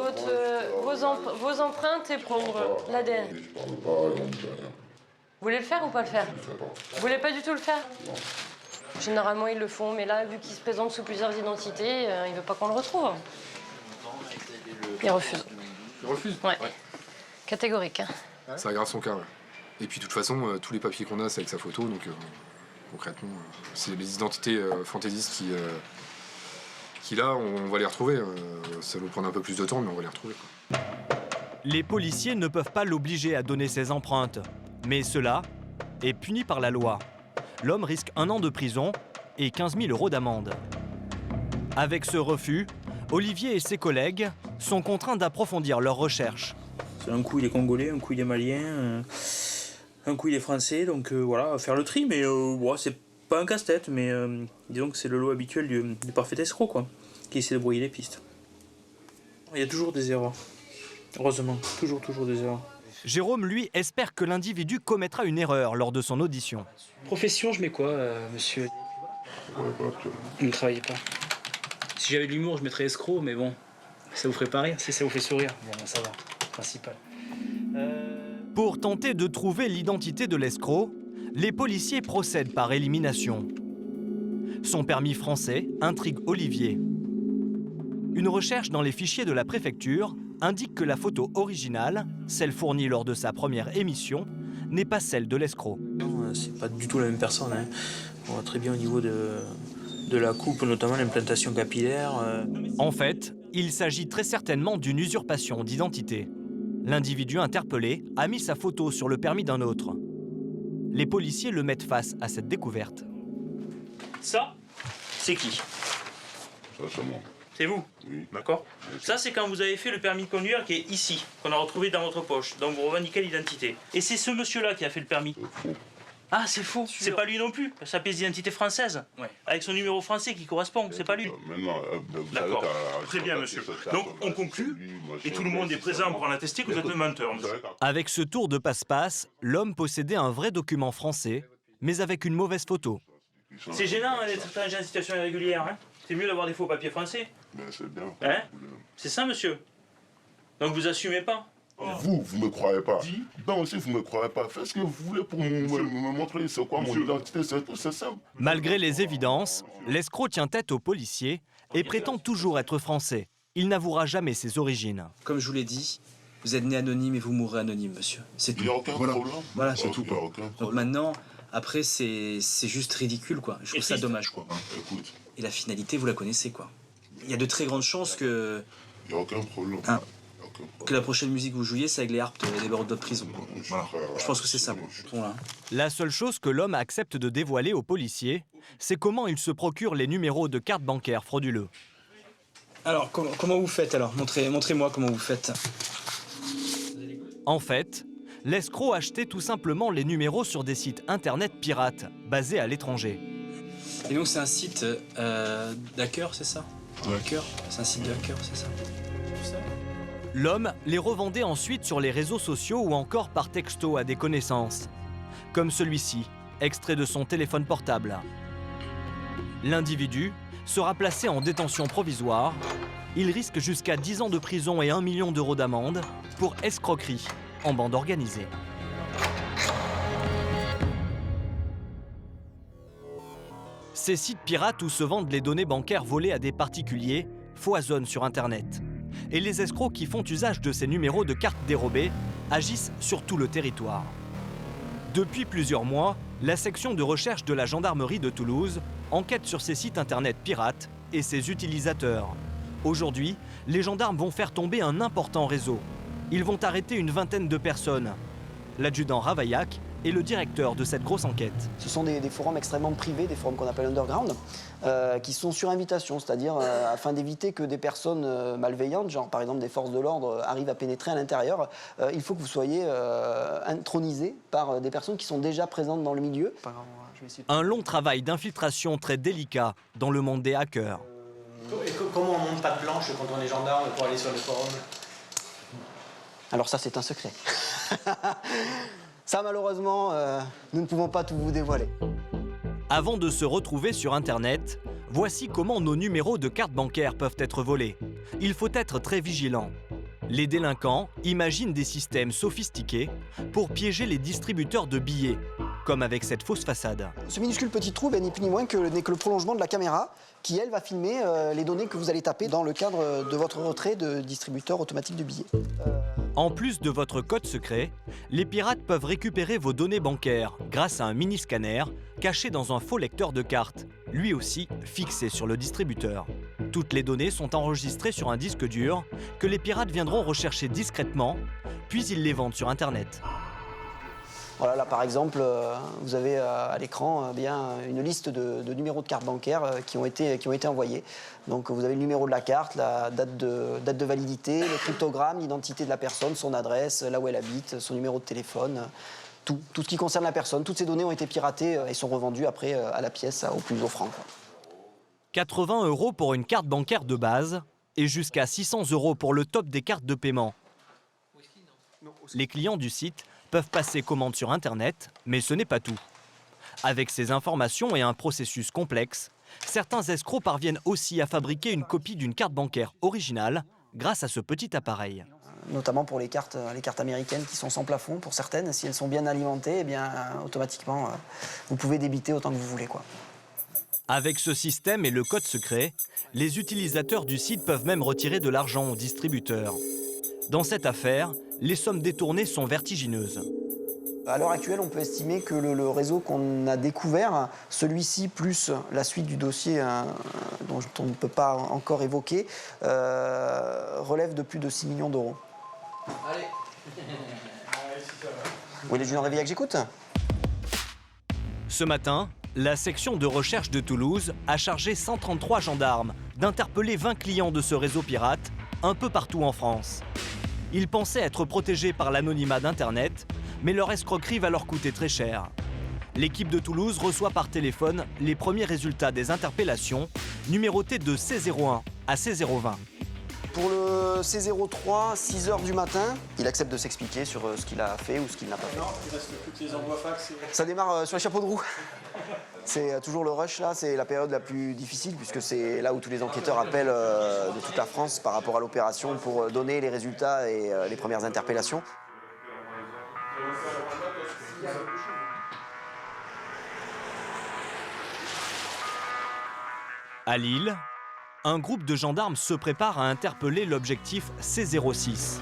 vos empreintes et prendre l'ADN. Vous voulez le faire ou pas le faire? Vous voulez pas du tout le faire? Généralement, ils le font, mais là, vu qu'il se présente sous plusieurs identités, il veut pas qu'on le retrouve. Il refuse. Il refuse? Ouais. Catégorique. Hein. Ça aggrave son cas, ouais. Et puis, de toute façon, tous les papiers qu'on a, c'est avec sa photo, donc concrètement, c'est les identités fantaisistes qui là, on va les retrouver. Ça va nous prendre un peu plus de temps, mais on va les retrouver. Quoi. Les policiers ne peuvent pas l'obliger à donner ses empreintes, mais cela est puni par la loi. L'homme risque 1 an de prison et 15 000 € d'amende. Avec ce refus, Olivier et ses collègues sont contraints d'approfondir leurs recherches. Un coup il est congolais, un coup il est malien, un coup il est français, donc voilà, faire le tri, mais c'est pas un casse-tête, mais disons que c'est le lot habituel du parfait escroc, quoi, qui essaie de brouiller les pistes. Il y a toujours des erreurs, heureusement, toujours des erreurs. Jérôme, lui, espère que l'individu commettra une erreur lors de son audition. Profession, je mets quoi, monsieur? Vous ne travaillez pas. Si j'avais de l'humour, je mettrais escroc, mais bon, ça vous ferait pas rire. Si ça vous fait sourire, bon, ça va, principal. Pour tenter de trouver l'identité de l'escroc, les policiers procèdent par élimination. Son permis français intrigue Olivier. Une recherche dans les fichiers de la préfecture indique que la photo originale, celle fournie lors de sa première émission, n'est pas celle de l'escroc. C'est pas du tout la même personne. Hein. On voit très bien au niveau de la coupe, notamment l'implantation capillaire. En fait, il s'agit très certainement d'une usurpation d'identité. L'individu interpellé a mis sa photo sur le permis d'un autre. Les policiers le mettent face à cette découverte. Ça, c'est qui? Ça, c'est moi. C'est vous? Oui. D'accord. Ça, c'est quand vous avez fait le permis de conduire qui est ici, qu'on a retrouvé dans votre poche. Donc vous revendiquez l'identité. Et c'est ce monsieur-là qui a fait le permis. C'est faux. Ah, c'est faux. C'est pas lui non plus. Sa pièce d'identité française. Ouais. Avec son numéro français qui correspond. C'est pas lui. D'accord. Très bien, monsieur. Donc on conclut, et tout le monde est présent pour en attester que vous êtes le menteur, monsieur. Avec ce tour de passe-passe, l'homme possédait un vrai document français, mais avec une mauvaise photo. C'est gênant d'être étranger en situation irrégulière. Hein. C'est mieux d'avoir des faux papiers français. Mais c'est bien. Hein? C'est ça, monsieur. Donc vous assumez pas? Vous me croyez pas. Non, si vous me croyez pas, faites ce que vous voulez pour me montrer c'est quoi mon identité, c'est tout, c'est simple. Malgré les évidences, l'escroc tient tête aux policiers et prétend toujours être français. Il n'avouera jamais ses origines. Comme je vous l'ai dit, vous êtes né anonyme et vous mourrez anonyme, monsieur. C'est tout. Il n'y a aucun problème. Voilà, c'est tout. Donc maintenant, après, c'est juste ridicule, quoi. Je trouve ça dommage, quoi. Écoute. Et la finalité, vous la connaissez, quoi. Il y a de très grandes chances que... Il n'y a aucun problème. Hein, que la prochaine musique que vous jouiez, c'est avec les harpes des barreaux de votre prison. Voilà. Je pense que c'est ça. Voilà. La seule chose que l'homme accepte de dévoiler aux policiers, c'est comment il se procure les numéros de carte bancaire frauduleux. Alors, comment vous faites alors? Montrez-moi comment vous faites. En fait, l'escroc achetait tout simplement les numéros sur des sites internet pirates, basés à l'étranger. Et donc c'est un site d'hackers, c'est ça? Hacker. C'est un site de hackers, c'est ça? L'homme les revendait ensuite sur les réseaux sociaux ou encore par texto à des connaissances. Comme celui-ci, extrait de son téléphone portable. L'individu sera placé en détention provisoire. Il risque jusqu'à 10 ans de prison et 1 million d'euros d'amende pour escroquerie en bande organisée. Ces sites pirates où se vendent les données bancaires volées à des particuliers foisonnent sur Internet. Et les escrocs qui font usage de ces numéros de cartes dérobées agissent sur tout le territoire. Depuis plusieurs mois, la section de recherche de la gendarmerie de Toulouse enquête sur ces sites internet pirates et ses utilisateurs. Aujourd'hui, les gendarmes vont faire tomber un important réseau. Ils vont arrêter une vingtaine de personnes. L'adjudant Ravaillac est le directeur de cette grosse enquête. Ce sont des forums extrêmement privés, des forums qu'on appelle underground, qui sont sur invitation, c'est-à-dire afin d'éviter que des personnes malveillantes, genre par exemple des forces de l'ordre, arrivent à pénétrer à l'intérieur. Il faut que vous soyez intronisé par des personnes qui sont déjà présentes dans le milieu. Un long travail d'infiltration très délicat dans le monde des hackers. Et comment on monte patte blanche quand on est gendarme pour aller sur le forum? Alors ça, c'est un secret. Ça, malheureusement, nous ne pouvons pas tout vous dévoiler. Avant de se retrouver sur Internet, voici comment nos numéros de carte bancaire peuvent être volés. Il faut être très vigilant. Les délinquants imaginent des systèmes sophistiqués pour piéger les distributeurs de billets, comme avec cette fausse façade. Ce minuscule petit trou n'est ni plus ni moins n'est que le prolongement de la caméra qui, elle, va filmer les données que vous allez taper dans le cadre de votre retrait de distributeur automatique de billets. En plus de votre code secret, les pirates peuvent récupérer vos données bancaires grâce à un mini-scanner caché dans un faux lecteur de cartes, lui aussi fixé sur le distributeur. Toutes les données sont enregistrées sur un disque dur que les pirates viendront rechercher discrètement, puis ils les vendent sur Internet. Voilà, là par exemple, vous avez à l'écran une liste de numéros de carte bancaire qui ont été envoyés. Donc vous avez le numéro de la carte, la date de validité, le cryptogramme, l'identité de la personne, son adresse, là où elle habite, son numéro de téléphone, tout ce qui concerne la personne. Toutes ces données ont été piratées et sont revendues après à la pièce au plus offrant. 80 € pour une carte bancaire de base et jusqu'à 600 € pour le top des cartes de paiement. Les clients du site peuvent passer commande sur Internet, mais ce n'est pas tout. Avec ces informations et un processus complexe, certains escrocs parviennent aussi à fabriquer une copie d'une carte bancaire originale grâce à ce petit appareil. Notamment pour les cartes américaines qui sont sans plafond pour certaines. Si elles sont bien alimentées, eh bien, automatiquement, vous pouvez débiter autant que vous voulez, quoi. Avec ce système et le code secret, les utilisateurs du site peuvent même retirer de l'argent aux distributeurs. Dans cette affaire, les sommes détournées sont vertigineuses. À l'heure actuelle, on peut estimer que le réseau qu'on a découvert, celui-ci plus la suite du dossier dont on ne peut pas encore évoquer, relève de plus de 6 millions d'euros. Allez. Vous voulez Julien Réveillac, j'écoute. Ce matin, la section de recherche de Toulouse a chargé 133 gendarmes d'interpeller 20 clients de ce réseau pirate un peu partout en France. Ils pensaient être protégés par l'anonymat d'Internet, mais leur escroquerie va leur coûter très cher. L'équipe de Toulouse reçoit par téléphone les premiers résultats des interpellations, numérotés de C01 à C020. Pour le C03, 6 h du matin, il accepte de s'expliquer sur ce qu'il a fait ou ce qu'il n'a pas fait. Non, il reste que les envois fax. Ça démarre sur les chapeaux de roue. C'est toujours le rush là, c'est la période la plus difficile puisque c'est là où tous les enquêteurs appellent de toute la France par rapport à l'opération pour donner les résultats et les premières interpellations. À Lille, un groupe de gendarmes se prépare à interpeller l'objectif C06.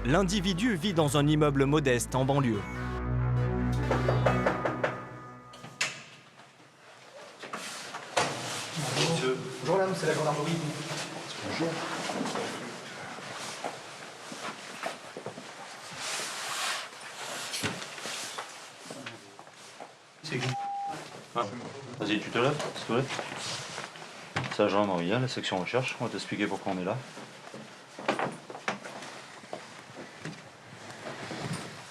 L'individu vit dans un immeuble modeste en banlieue. Bonjour madame, c'est la gendarmerie. Bonjour. C'est qui? Vas-y, tu te lèves, s'il te plaît. C'est la gendarmerie, la section recherche. On va t'expliquer pourquoi on est là.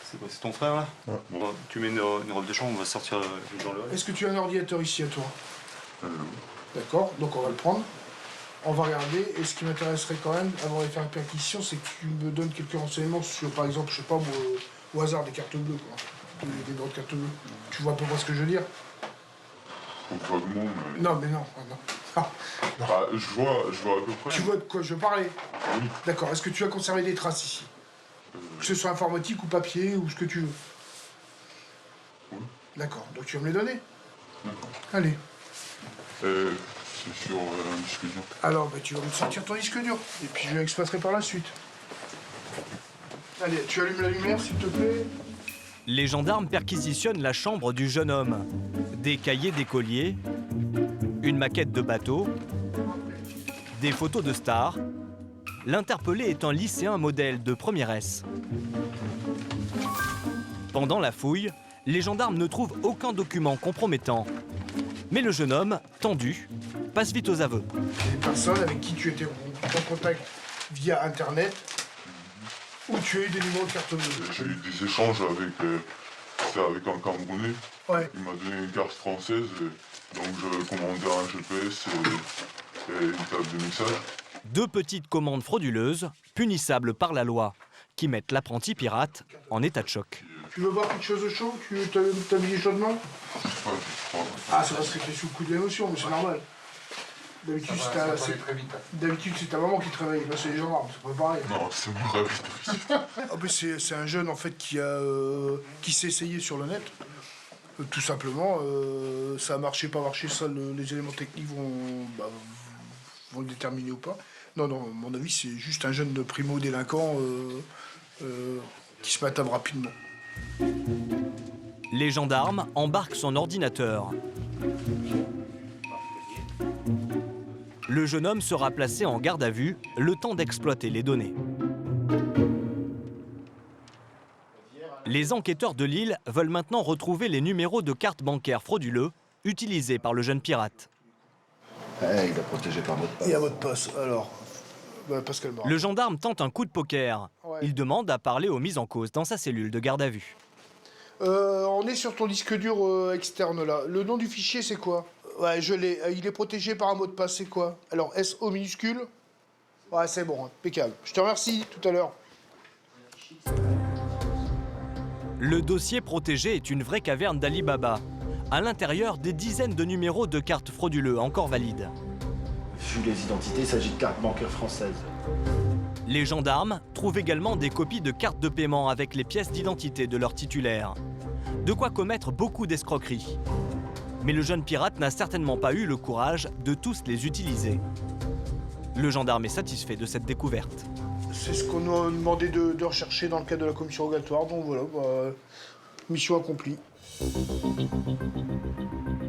C'est quoi, c'est ton frère là? Ouais. Bon, tu mets une robe de chambre, on va sortir dans le. Est-ce que tu as un ordinateur ici à toi? D'accord, donc on va le prendre. On va regarder. Et ce qui m'intéresserait quand même, avant de faire une perquisition, c'est que tu me donnes quelques renseignements sur, par exemple, je sais pas, au hasard des cartes bleues, quoi. Des numéros de cartes bleues. Tu vois à peu près ce que je veux dire? Vaguement, mais... Non, mais non. Non. Ah. Bah, je vois à peu près. Tu vois de quoi je parlais? Oui. D'accord. Est-ce que tu as conservé des traces ici? Que ce soit informatique ou papier ou ce que tu veux? Oui. D'accord. Donc tu vas me les donner? D'accord. Allez. C'est sur un disque dur. Alors, bah, tu vas me sortir ton disque dur. Et puis je l'exploiterai par la suite. Allez, tu allumes la lumière, s'il te plaît. Les gendarmes perquisitionnent la chambre du jeune homme. Des cahiers d'écoliers, une maquette de bateau, des photos de stars. L'interpellé est un lycéen modèle de première S. Pendant la fouille, les gendarmes ne trouvent aucun document compromettant. Mais le jeune homme, tendu, passe vite aux aveux. Des personnes avec qui tu étais en contact via Internet ou tu as eu des numéros de carte bleue? J'ai eu des échanges avec un Camerounais. Ouais. Il m'a donné une carte française, donc je commandais un GPS et une table de mixage. 2 petites commandes frauduleuses, punissables par la loi, qui mettent l'apprenti pirate en état de choc. Tu veux boire quelque chose de chaud? Tu t'es habillé chaudement? Ah, c'est parce que tu es sous le coup de l'émotion, mais c'est normal. D'habitude, c'est ta maman qui te réveille. Là, c'est les gendarmes, c'est pas pareil. Non, c'est moi réveil. C'est un jeune, en fait, qui s'est essayé sur le net. Tout simplement, ça a marché, pas marché, ça, les éléments techniques vont le déterminer ou pas. Non, à mon avis, c'est juste un jeune primo-délinquant qui se matave rapidement. Les gendarmes embarquent son ordinateur. Le jeune homme sera placé en garde à vue, le temps d'exploiter les données. Les enquêteurs de Lille veulent maintenant retrouver les numéros de cartes bancaires frauduleux utilisés par le jeune pirate. Il est protégé par mot de passe. Il y a mot de passe, alors. Pascal Morin. Le gendarme tente un coup de poker. Ouais. Il demande à parler aux mises en cause dans sa cellule de garde à vue. On est sur ton disque dur externe là. Le nom du fichier c'est quoi? Ouais, je l'ai. Il est protégé par un mot de passe, c'est quoi? Alors SO minuscule? Ouais, c'est bon, impeccable. Je te remercie, tout à l'heure. Le dossier protégé est une vraie caverne d'Ali Baba. À l'intérieur, des dizaines de numéros de cartes frauduleux encore valides. Vu les identités, il s'agit de cartes bancaires françaises. Les gendarmes trouvent également des copies de cartes de paiement avec les pièces d'identité de leurs titulaires. De quoi commettre beaucoup d'escroqueries. Mais le jeune pirate n'a certainement pas eu le courage de tous les utiliser. Le gendarme est satisfait de cette découverte. C'est ce qu'on nous a demandé de rechercher dans le cadre de la commission rogatoire, donc voilà, mission accomplie.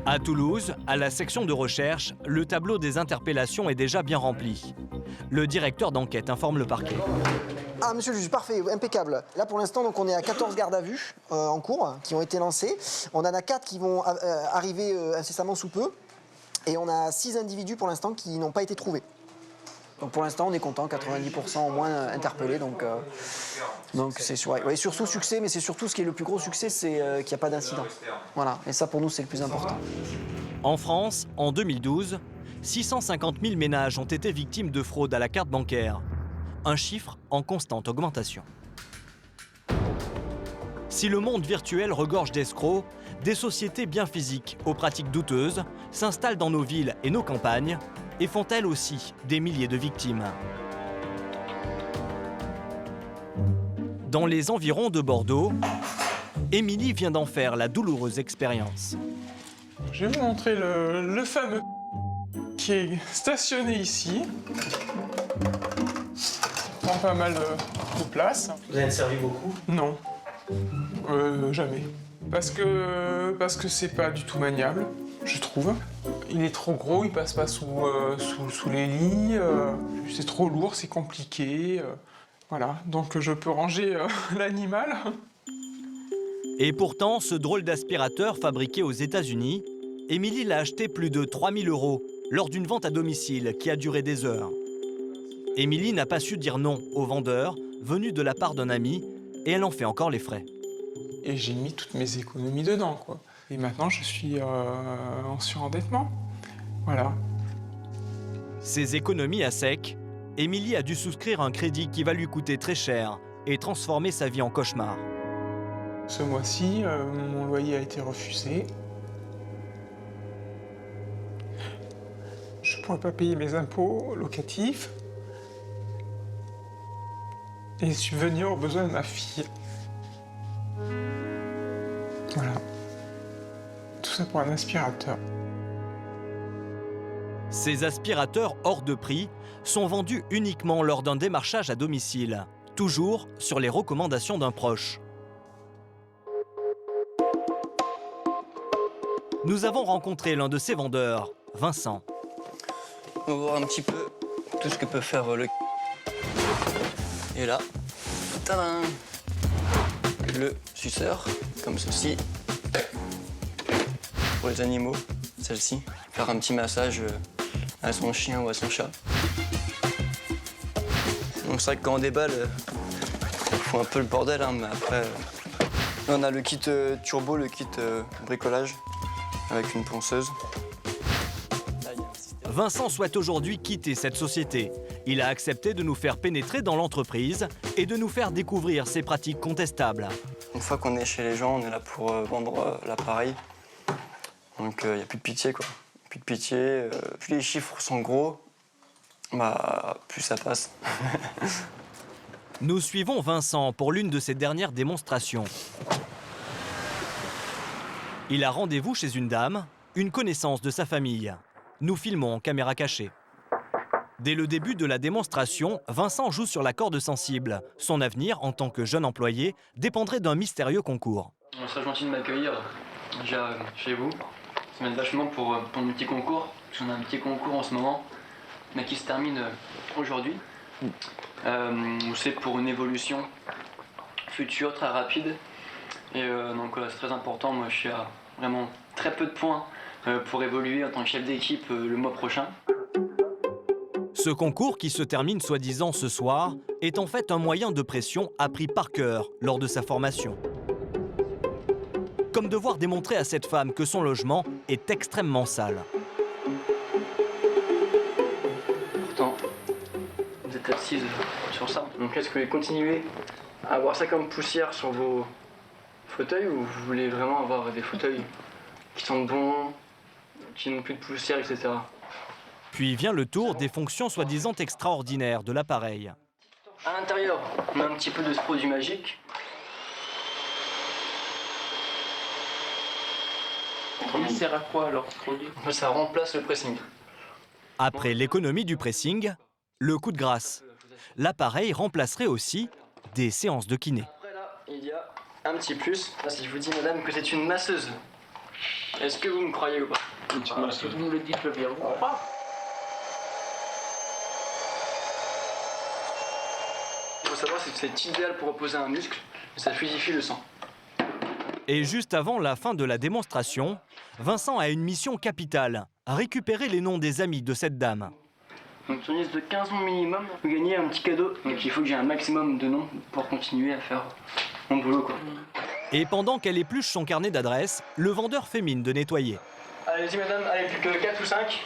À Toulouse, à la section de recherche, le tableau des interpellations est déjà bien rempli. Le directeur d'enquête informe le parquet. Ah, monsieur le juge, parfait, impeccable. Là, pour l'instant, donc, on est à 14 gardes à vue en cours, qui ont été lancés. On en a 4 qui vont arriver incessamment sous peu. Et on a 6 individus, pour l'instant, qui n'ont pas été trouvés. Donc, pour l'instant, on est content, 90% au moins interpellés. Donc c'est surtout succès, mais c'est surtout ce qui est le plus gros succès, c'est qu'il n'y a pas d'incident. Voilà, et ça, pour nous, c'est le plus important. En France, en 2012, 650 000 ménages ont été victimes de fraude à la carte bancaire. Un chiffre en constante augmentation. Si le monde virtuel regorge d'escrocs, des sociétés bien physiques, aux pratiques douteuses, s'installent dans nos villes et nos campagnes et font elles aussi des milliers de victimes. Dans les environs de Bordeaux, Émilie vient d'en faire la douloureuse expérience. Je vais vous montrer le fameux qui est stationné ici. Prend pas mal de place. Vous avez servi beaucoup? Non. Jamais. Parce que c'est pas du tout maniable, je trouve. Il est trop gros, il passe pas sous les lits. C'est trop lourd, c'est compliqué. Voilà, donc je peux ranger l'animal. Et pourtant, ce drôle d'aspirateur fabriqué aux États-Unis, Émilie l'a acheté plus de 3 000 € lors d'une vente à domicile qui a duré des heures. Émilie n'a pas su dire non au vendeur, venu de la part d'un ami, et elle en fait encore les frais. Et j'ai mis toutes mes économies dedans, quoi. Et maintenant, je suis en surendettement. Voilà. Ces économies à sec, Émilie a dû souscrire un crédit qui va lui coûter très cher et transformer sa vie en cauchemar. Ce mois-ci, mon loyer a été refusé. Je ne pourrais pas payer mes impôts locatifs et subvenir aux besoins de ma fille. Voilà. Tout ça pour un aspirateur. Ces aspirateurs hors de prix sont vendus uniquement lors d'un démarchage à domicile, toujours sur les recommandations d'un proche. Nous avons rencontré l'un de ces vendeurs, Vincent. On va voir un petit peu tout ce que peut faire le... Et là, tadam, le suceur, comme ceci. Pour les animaux, celle-ci. Faire un petit massage à son chien ou à son chat. Donc c'est vrai que quand on déballe, il faut un peu le bordel, hein, mais après... Là, on a le kit turbo, le kit bricolage, avec une ponceuse. Vincent souhaite aujourd'hui quitter cette société. Il a accepté de nous faire pénétrer dans l'entreprise et de nous faire découvrir ses pratiques contestables. Une fois qu'on est chez les gens, on est là pour vendre l'appareil. Donc il n'y a plus de pitié, quoi. Plus de pitié. Plus les chiffres sont gros, plus ça passe. Nous suivons Vincent pour l'une de ses dernières démonstrations. Il a rendez-vous chez une dame, une connaissance de sa famille. Nous filmons en caméra cachée. Dès le début de la démonstration, Vincent joue sur la corde sensible. Son avenir, en tant que jeune employé, dépendrait d'un mystérieux concours. On serait gentil de m'accueillir déjà chez vous. Ça m'aide vachement pour mon petit concours. Parce qu'on a un petit concours en ce moment, mais qui se termine aujourd'hui. C'est pour une évolution future très rapide. Et donc c'est très important. Moi, je suis à vraiment très peu de points pour évoluer en tant que chef d'équipe le mois prochain. Ce concours, qui se termine soi-disant ce soir, est en fait un moyen de pression appris par cœur lors de sa formation. Comme devoir démontrer à cette femme que son logement est extrêmement sale. Pourtant, vous êtes assise sur ça. Donc est-ce que vous continuez à avoir ça comme poussière sur vos fauteuils ou vous voulez vraiment avoir des fauteuils qui sentent bon, qui n'ont plus de poussière, etc. Puis vient le tour des fonctions soi-disant extraordinaires de l'appareil. À l'intérieur, on a un petit peu de ce produit magique. Il sert à quoi alors ce produit? Ça remplace le pressing. Après l'économie du pressing, le coup de grâce. L'appareil remplacerait aussi des séances de kiné. Après là, il y a un petit plus. Là, si je vous dis, madame, que c'est une masseuse, est-ce que vous me croyez ou pas? Si vous me le dites, je viens vous croire. Il faut savoir que c'est idéal pour reposer un muscle, et ça fluidifie le sang. Et juste avant la fin de la démonstration, Vincent a une mission capitale, récupérer les noms des amis de cette dame. Donc sur une liste de 15 noms minimum, vous gagnez un petit cadeau. Donc il faut que j'ai un maximum de noms pour continuer à faire mon boulot, quoi. Et pendant qu'elle épluche son carnet d'adresses, le vendeur fait mine de nettoyer. Allez-y madame, allez, plus que 4 ou 5.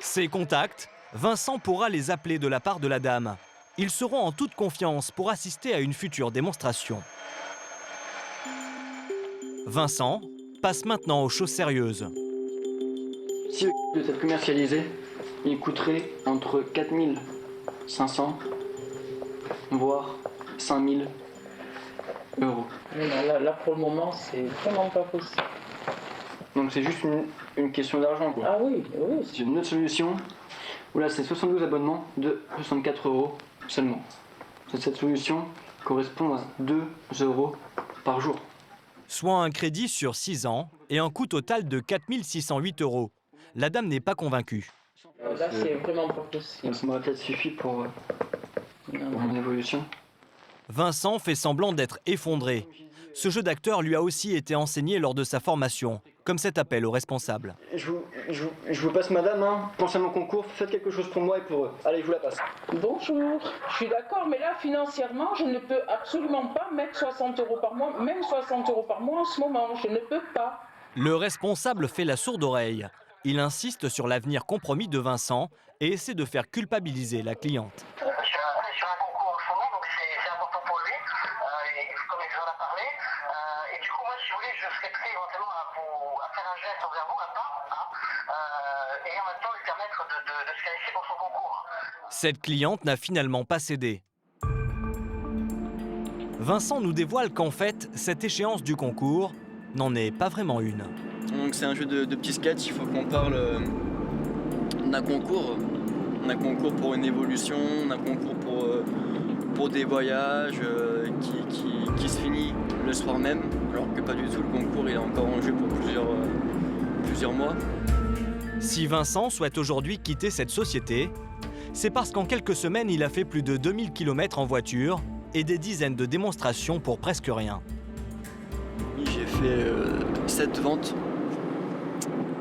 Ses contacts, Vincent pourra les appeler de la part de la dame. Ils seront en toute confiance pour assister à une future démonstration. Vincent passe maintenant aux choses sérieuses. Si le devait être commercialisé, il coûterait entre 4500 voire 5000 euros. Mais non, là pour le moment, c'est vraiment pas possible. Donc c'est juste une question d'argent, quoi. Ah oui, oui. C'est une autre solution où là c'est 72 abonnements de 64 euros seulement. Cette solution correspond à 2 euros par jour. Soit un crédit sur 6 ans et un coût total de 4 608 euros. La dame n'est pas convaincue. Là, c'est vraiment pas possible. Ça m'aurait peut-être suffi pour mon évolution. Vincent fait semblant d'être effondré. Ce jeu d'acteur lui a aussi été enseigné lors de sa formation, comme cet appel aux responsables. Je vous passe madame, hein. Pensez à mon concours, faites quelque chose pour moi et pour eux. Allez, je vous la passe. Bonjour, je suis d'accord, mais là, financièrement, je ne peux absolument pas mettre 60 euros par mois, même 60 euros par mois en ce moment, je ne peux pas. Le responsable fait la sourde oreille. Il insiste sur l'avenir compromis de Vincent et essaie de faire culpabiliser la cliente. Cette cliente n'a finalement pas cédé. Vincent nous dévoile qu'en fait, cette échéance du concours n'en est pas vraiment une. Donc c'est un jeu de petits sketchs, il faut qu'on parle d'un concours. Un concours pour une évolution, un concours pour des voyages qui se finit le soir même, alors que pas du tout, le concours il est encore en jeu pour plusieurs mois. Si Vincent souhaite aujourd'hui quitter cette société, c'est parce qu'en quelques semaines, il a fait plus de 2000 km en voiture et des dizaines de démonstrations pour presque rien. J'ai fait 7 ventes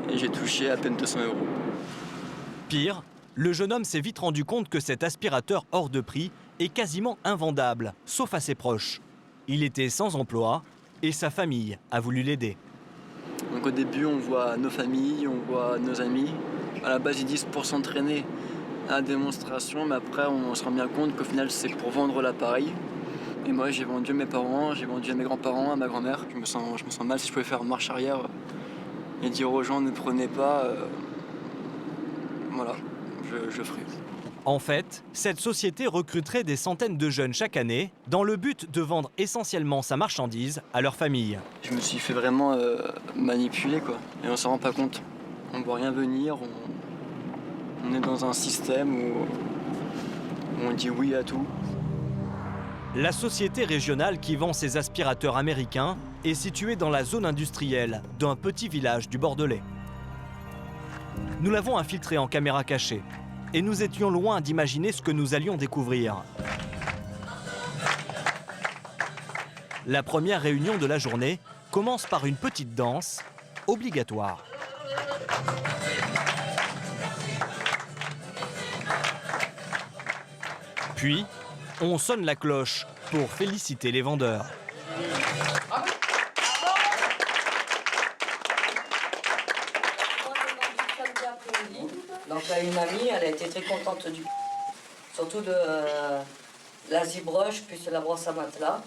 et j'ai touché à peine 200 euros. Pire, le jeune homme s'est vite rendu compte que cet aspirateur hors de prix est quasiment invendable, sauf à ses proches. Il était sans emploi et sa famille a voulu l'aider. Donc au début, on voit nos familles, on voit nos amis. À la base, ils disent pour s'entraîner à la démonstration, mais après, on se rend bien compte qu'au final, c'est pour vendre l'appareil. Et moi, j'ai vendu à mes parents, j'ai vendu à mes grands-parents, à ma grand-mère. Je me sens mal si je pouvais faire marche arrière et dire aux gens ne prenez pas. Voilà, je ferai. En fait, cette société recruterait des centaines de jeunes chaque année dans le but de vendre essentiellement sa marchandise à leur famille. Je me suis fait vraiment manipuler, quoi. Et on s'en rend pas compte. On ne voit rien venir, on est dans un système où on dit oui à tout. La société régionale qui vend ses aspirateurs américains est située dans la zone industrielle d'un petit village du Bordelais. Nous l'avons infiltré en caméra cachée et nous étions loin d'imaginer ce que nous allions découvrir. La première réunion de la journée commence par une petite danse obligatoire. Puis, on sonne la cloche pour féliciter les vendeurs. Donc là, une amie, elle a été très contente surtout de la ZBrush plus la brosse à matelas.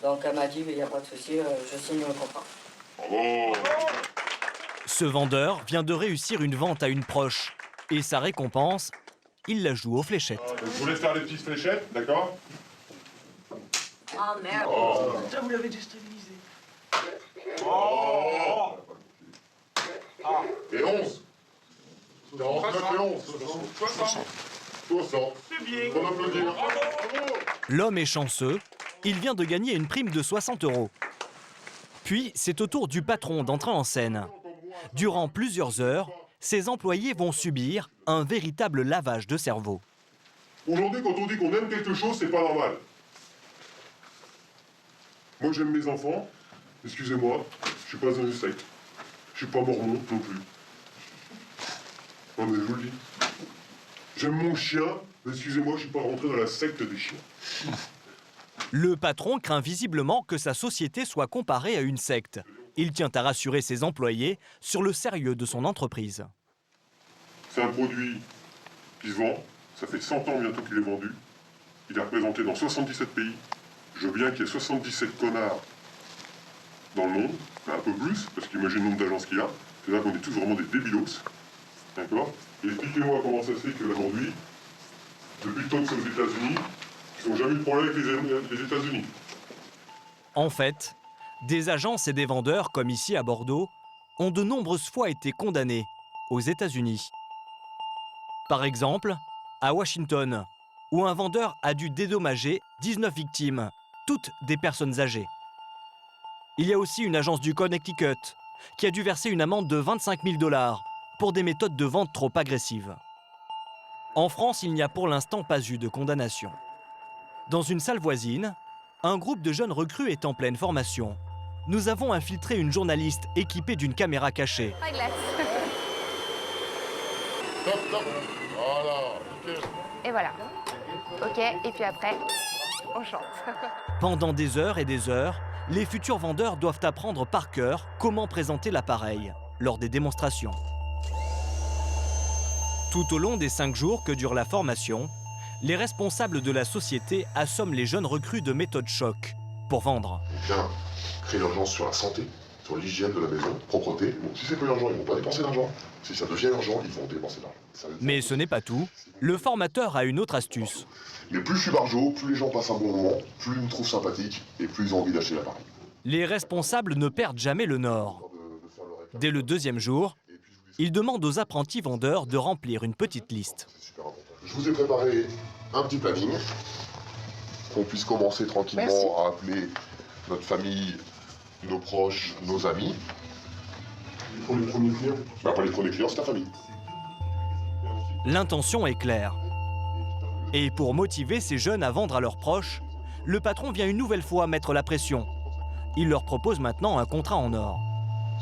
Donc elle m'a dit, il n'y a pas de souci, je signe le contrat. Ce vendeur vient de réussir une vente à une proche. Et sa récompense, il la joue aux fléchettes. Je voulais faire les petites fléchettes, d'accord? Ah merde. Ça, vous l'avez déstabilisé. Et 11. 49 et 11. 60. C'est bien. On applaudit. L'homme est chanceux, il vient de gagner une prime de 60 €. Puis, c'est au tour du patron d'entrer en scène. Durant plusieurs heures, ses employés vont subir un véritable lavage de cerveau. Aujourd'hui, quand on dit qu'on aime quelque chose, c'est pas normal. Moi, j'aime mes enfants. Excusez-moi, je suis pas dans une secte. Je suis pas mormon non plus. Non, mais je vous le dis. J'aime mon chien. Excusez-moi, je suis pas rentré dans la secte des chiens. Le patron craint visiblement que sa société soit comparée à une secte. Il tient à rassurer ses employés sur le sérieux de son entreprise. C'est un produit qui se vend. Ça fait 100 ans bientôt qu'il est vendu. Il est représenté dans 77 pays. Je veux bien qu'il y ait 77 connards dans le monde, un peu plus, parce qu'imagine le nombre d'agences qu'il y a. C'est là qu'on est tous vraiment des débilos. D'accord? Et expliquez-moi comment ça se fait qu'aujourd'hui, depuis le temps que c'est aux États-Unis, ils n'ont jamais eu de problème avec les États-Unis. En fait, des agences et des vendeurs, comme ici à Bordeaux, ont de nombreuses fois été condamnés aux États-Unis. Par exemple, à Washington, où un vendeur a dû dédommager 19 victimes, toutes des personnes âgées. Il y a aussi une agence du Connecticut qui a dû verser une amende de 25 000 $ pour des méthodes de vente trop agressives. En France, il n'y a pour l'instant pas eu de condamnation. Dans une salle voisine, un groupe de jeunes recrues est en pleine formation. Nous avons infiltré une journaliste équipée d'une caméra cachée. Top, top. Voilà. Et voilà. Ok, et puis après, on chante. Pendant des heures et des heures, les futurs vendeurs doivent apprendre par cœur comment présenter l'appareil lors des démonstrations. Tout au long des 5 jours que dure la formation, les responsables de la société assomment les jeunes recrues de méthodes choc pour vendre. Bien, créer l'urgence sur la santé, sur l'hygiène de la maison, propreté. Bon, si c'est pas urgent, ils vont pas dépenser d'argent. Si ça devient urgent, ils vont dépenser d'argent. Mais ce n'est pas tout. Le formateur a une autre astuce. Mais plus je suis barjot, plus les gens passent un bon moment, plus ils me trouvent sympathique et plus ils ont envie d'acheter l'appareil. Les responsables ne perdent jamais le nord. Dès le 2e jour, ils demandent aux apprentis vendeurs de remplir une petite liste. Je vous ai préparé un petit planning, qu'on puisse commencer tranquillement à appeler notre famille, nos proches, nos amis. Pour les premiers clients? Pour les premiers clients, c'est ta famille. L'intention est claire. Et pour motiver ces jeunes à vendre à leurs proches, le patron vient une nouvelle fois mettre la pression. Il leur propose maintenant un contrat en or.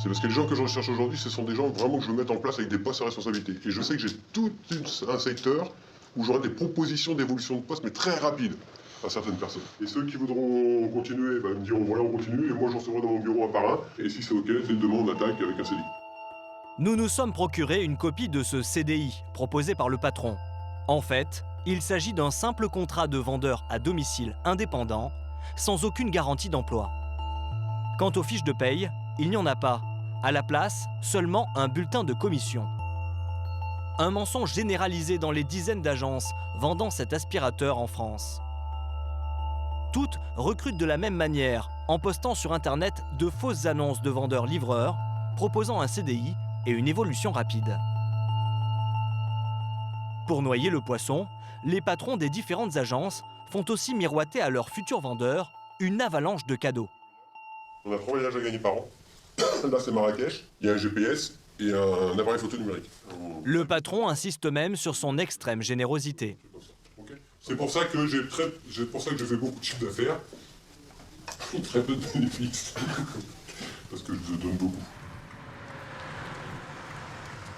C'est parce que les gens que je recherche aujourd'hui, ce sont des gens vraiment que je veux mettre en place avec des postes à responsabilité. Et je sais que j'ai tout un secteur où j'aurai des propositions d'évolution de poste, mais très rapides à certaines personnes. Et ceux qui voudront continuer, me diront voilà, on continue, et moi j'en recevrai dans mon bureau un par un. Et si c'est OK, c'est une demande d'attaque avec un CDI. Nous nous sommes procuré une copie de ce CDI proposé par le patron. En fait, il s'agit d'un simple contrat de vendeur à domicile indépendant, sans aucune garantie d'emploi. Quant aux fiches de paye, il n'y en a pas. À la place, seulement un bulletin de commission. Un mensonge généralisé dans les dizaines d'agences vendant cet aspirateur en France. Toutes recrutent de la même manière, en postant sur Internet de fausses annonces de vendeurs-livreurs, proposant un CDI et une évolution rapide. Pour noyer le poisson, les patrons des différentes agences font aussi miroiter à leurs futurs vendeurs une avalanche de cadeaux. On a 3 voyages à gagner par an. Là, c'est Marrakech, il y a un GPS et un appareil photo numérique. Le patron insiste même sur son extrême générosité. C'est pour ça que je fais beaucoup de chiffre d'affaires et très peu de bénéfices. Parce que je donne beaucoup.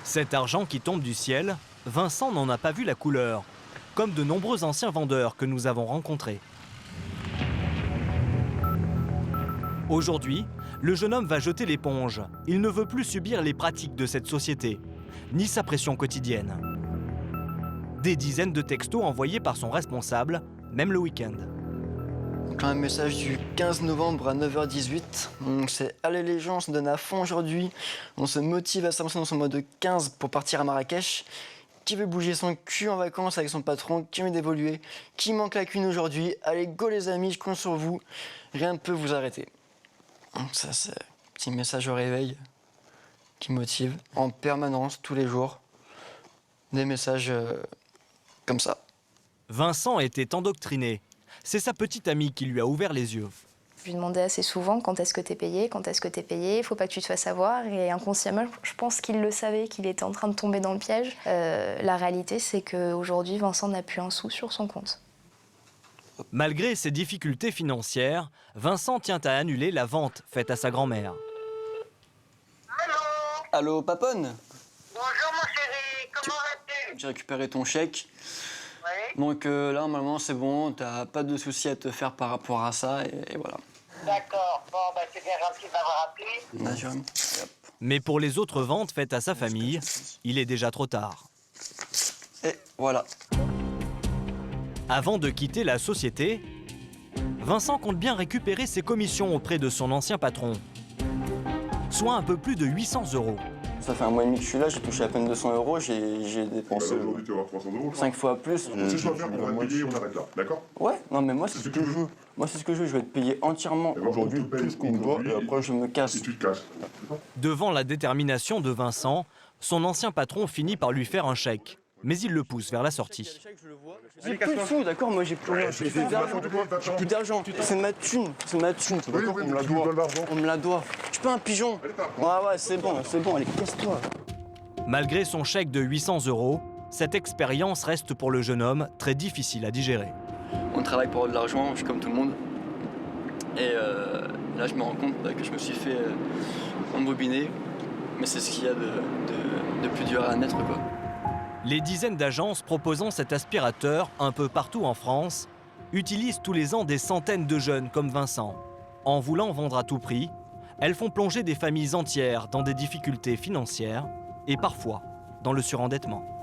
Cet argent qui tombe du ciel, Vincent n'en a pas vu la couleur, comme de nombreux anciens vendeurs que nous avons rencontrés. Aujourd'hui, le jeune homme va jeter l'éponge. Il ne veut plus subir les pratiques de cette société, ni sa pression quotidienne. Des dizaines de textos envoyés par son responsable, même le week-end. Donc un message du 15 novembre à 9h18. C'est allez les gens, on se donne à fond aujourd'hui. On se motive à s'avancer dans son mode 15 pour partir à Marrakech. Qui veut bouger son cul en vacances avec son patron? Qui veut d'évoluer? Qui manque la cuine aujourd'hui? Allez go les amis, je compte sur vous. Rien ne peut vous arrêter. Donc ça c'est un petit message au réveil qui motive en permanence, tous les jours. Des messages comme ça. Vincent était endoctriné. C'est sa petite amie qui lui a ouvert les yeux. Je lui demandais assez souvent quand est-ce que t'es payé, quand est-ce que t'es payé, faut pas que tu te fasses avoir. Et inconsciemment, je pense qu'il le savait, qu'il était en train de tomber dans le piège. La réalité, c'est qu'aujourd'hui, Vincent n'a plus un sou sur son compte. Malgré ses difficultés financières, Vincent tient à annuler la vente faite à sa grand-mère. Allô, Paponne? Bonjour mon chéri, comment vas-tu? J'ai récupéré ton chèque. Oui. Donc là, normalement, c'est bon, t'as pas de soucis à te faire par rapport à ça, et voilà. D'accord, bon, bah c'est bien gentil de m'avoir appelé. Naturellement. Mais pour les autres ventes faites à sa famille, il est déjà trop tard. Et voilà. Avant de quitter la société, Vincent compte bien récupérer ses commissions auprès de son ancien patron, soit un peu plus de 800 €. Ça fait un mois et demi que je suis là, j'ai touché à peine 200 €, j'ai dépensé Aujourd'hui, tu vas avoir 300 €. 5 fois plus. C'est ce qu'on va faire, on va te payer, on arrête là, d'accord? Ouais, non mais moi c'est ce que je veux. Moi c'est ce que je veux, je vais être payé entièrement aujourd'hui, tout ce qu'on me doit, et après je me casse. Et tu te casses. Devant la détermination de Vincent, son ancien patron finit par lui faire un chèque, mais il le pousse vers la sortie. J'ai plus de sous, d'accord, moi j'ai plus rien, j'ai plus d'argent, c'est ma thune, c'est ma thune. On me la doit, on me la doit. Tu peux un pigeon? Ouais, c'est bon, allez, casse-toi. Malgré son chèque de 800 €, cette expérience reste pour le jeune homme très difficile à digérer. On travaille pour de l'argent, je suis comme tout le monde. Et là je me rends compte que je me suis fait embobiner, mais c'est ce qu'il y a de plus dur à admettre, quoi. Les dizaines d'agences proposant cet aspirateur un peu partout en France utilisent tous les ans des centaines de jeunes comme Vincent. En voulant vendre à tout prix, elles font plonger des familles entières dans des difficultés financières et parfois dans le surendettement.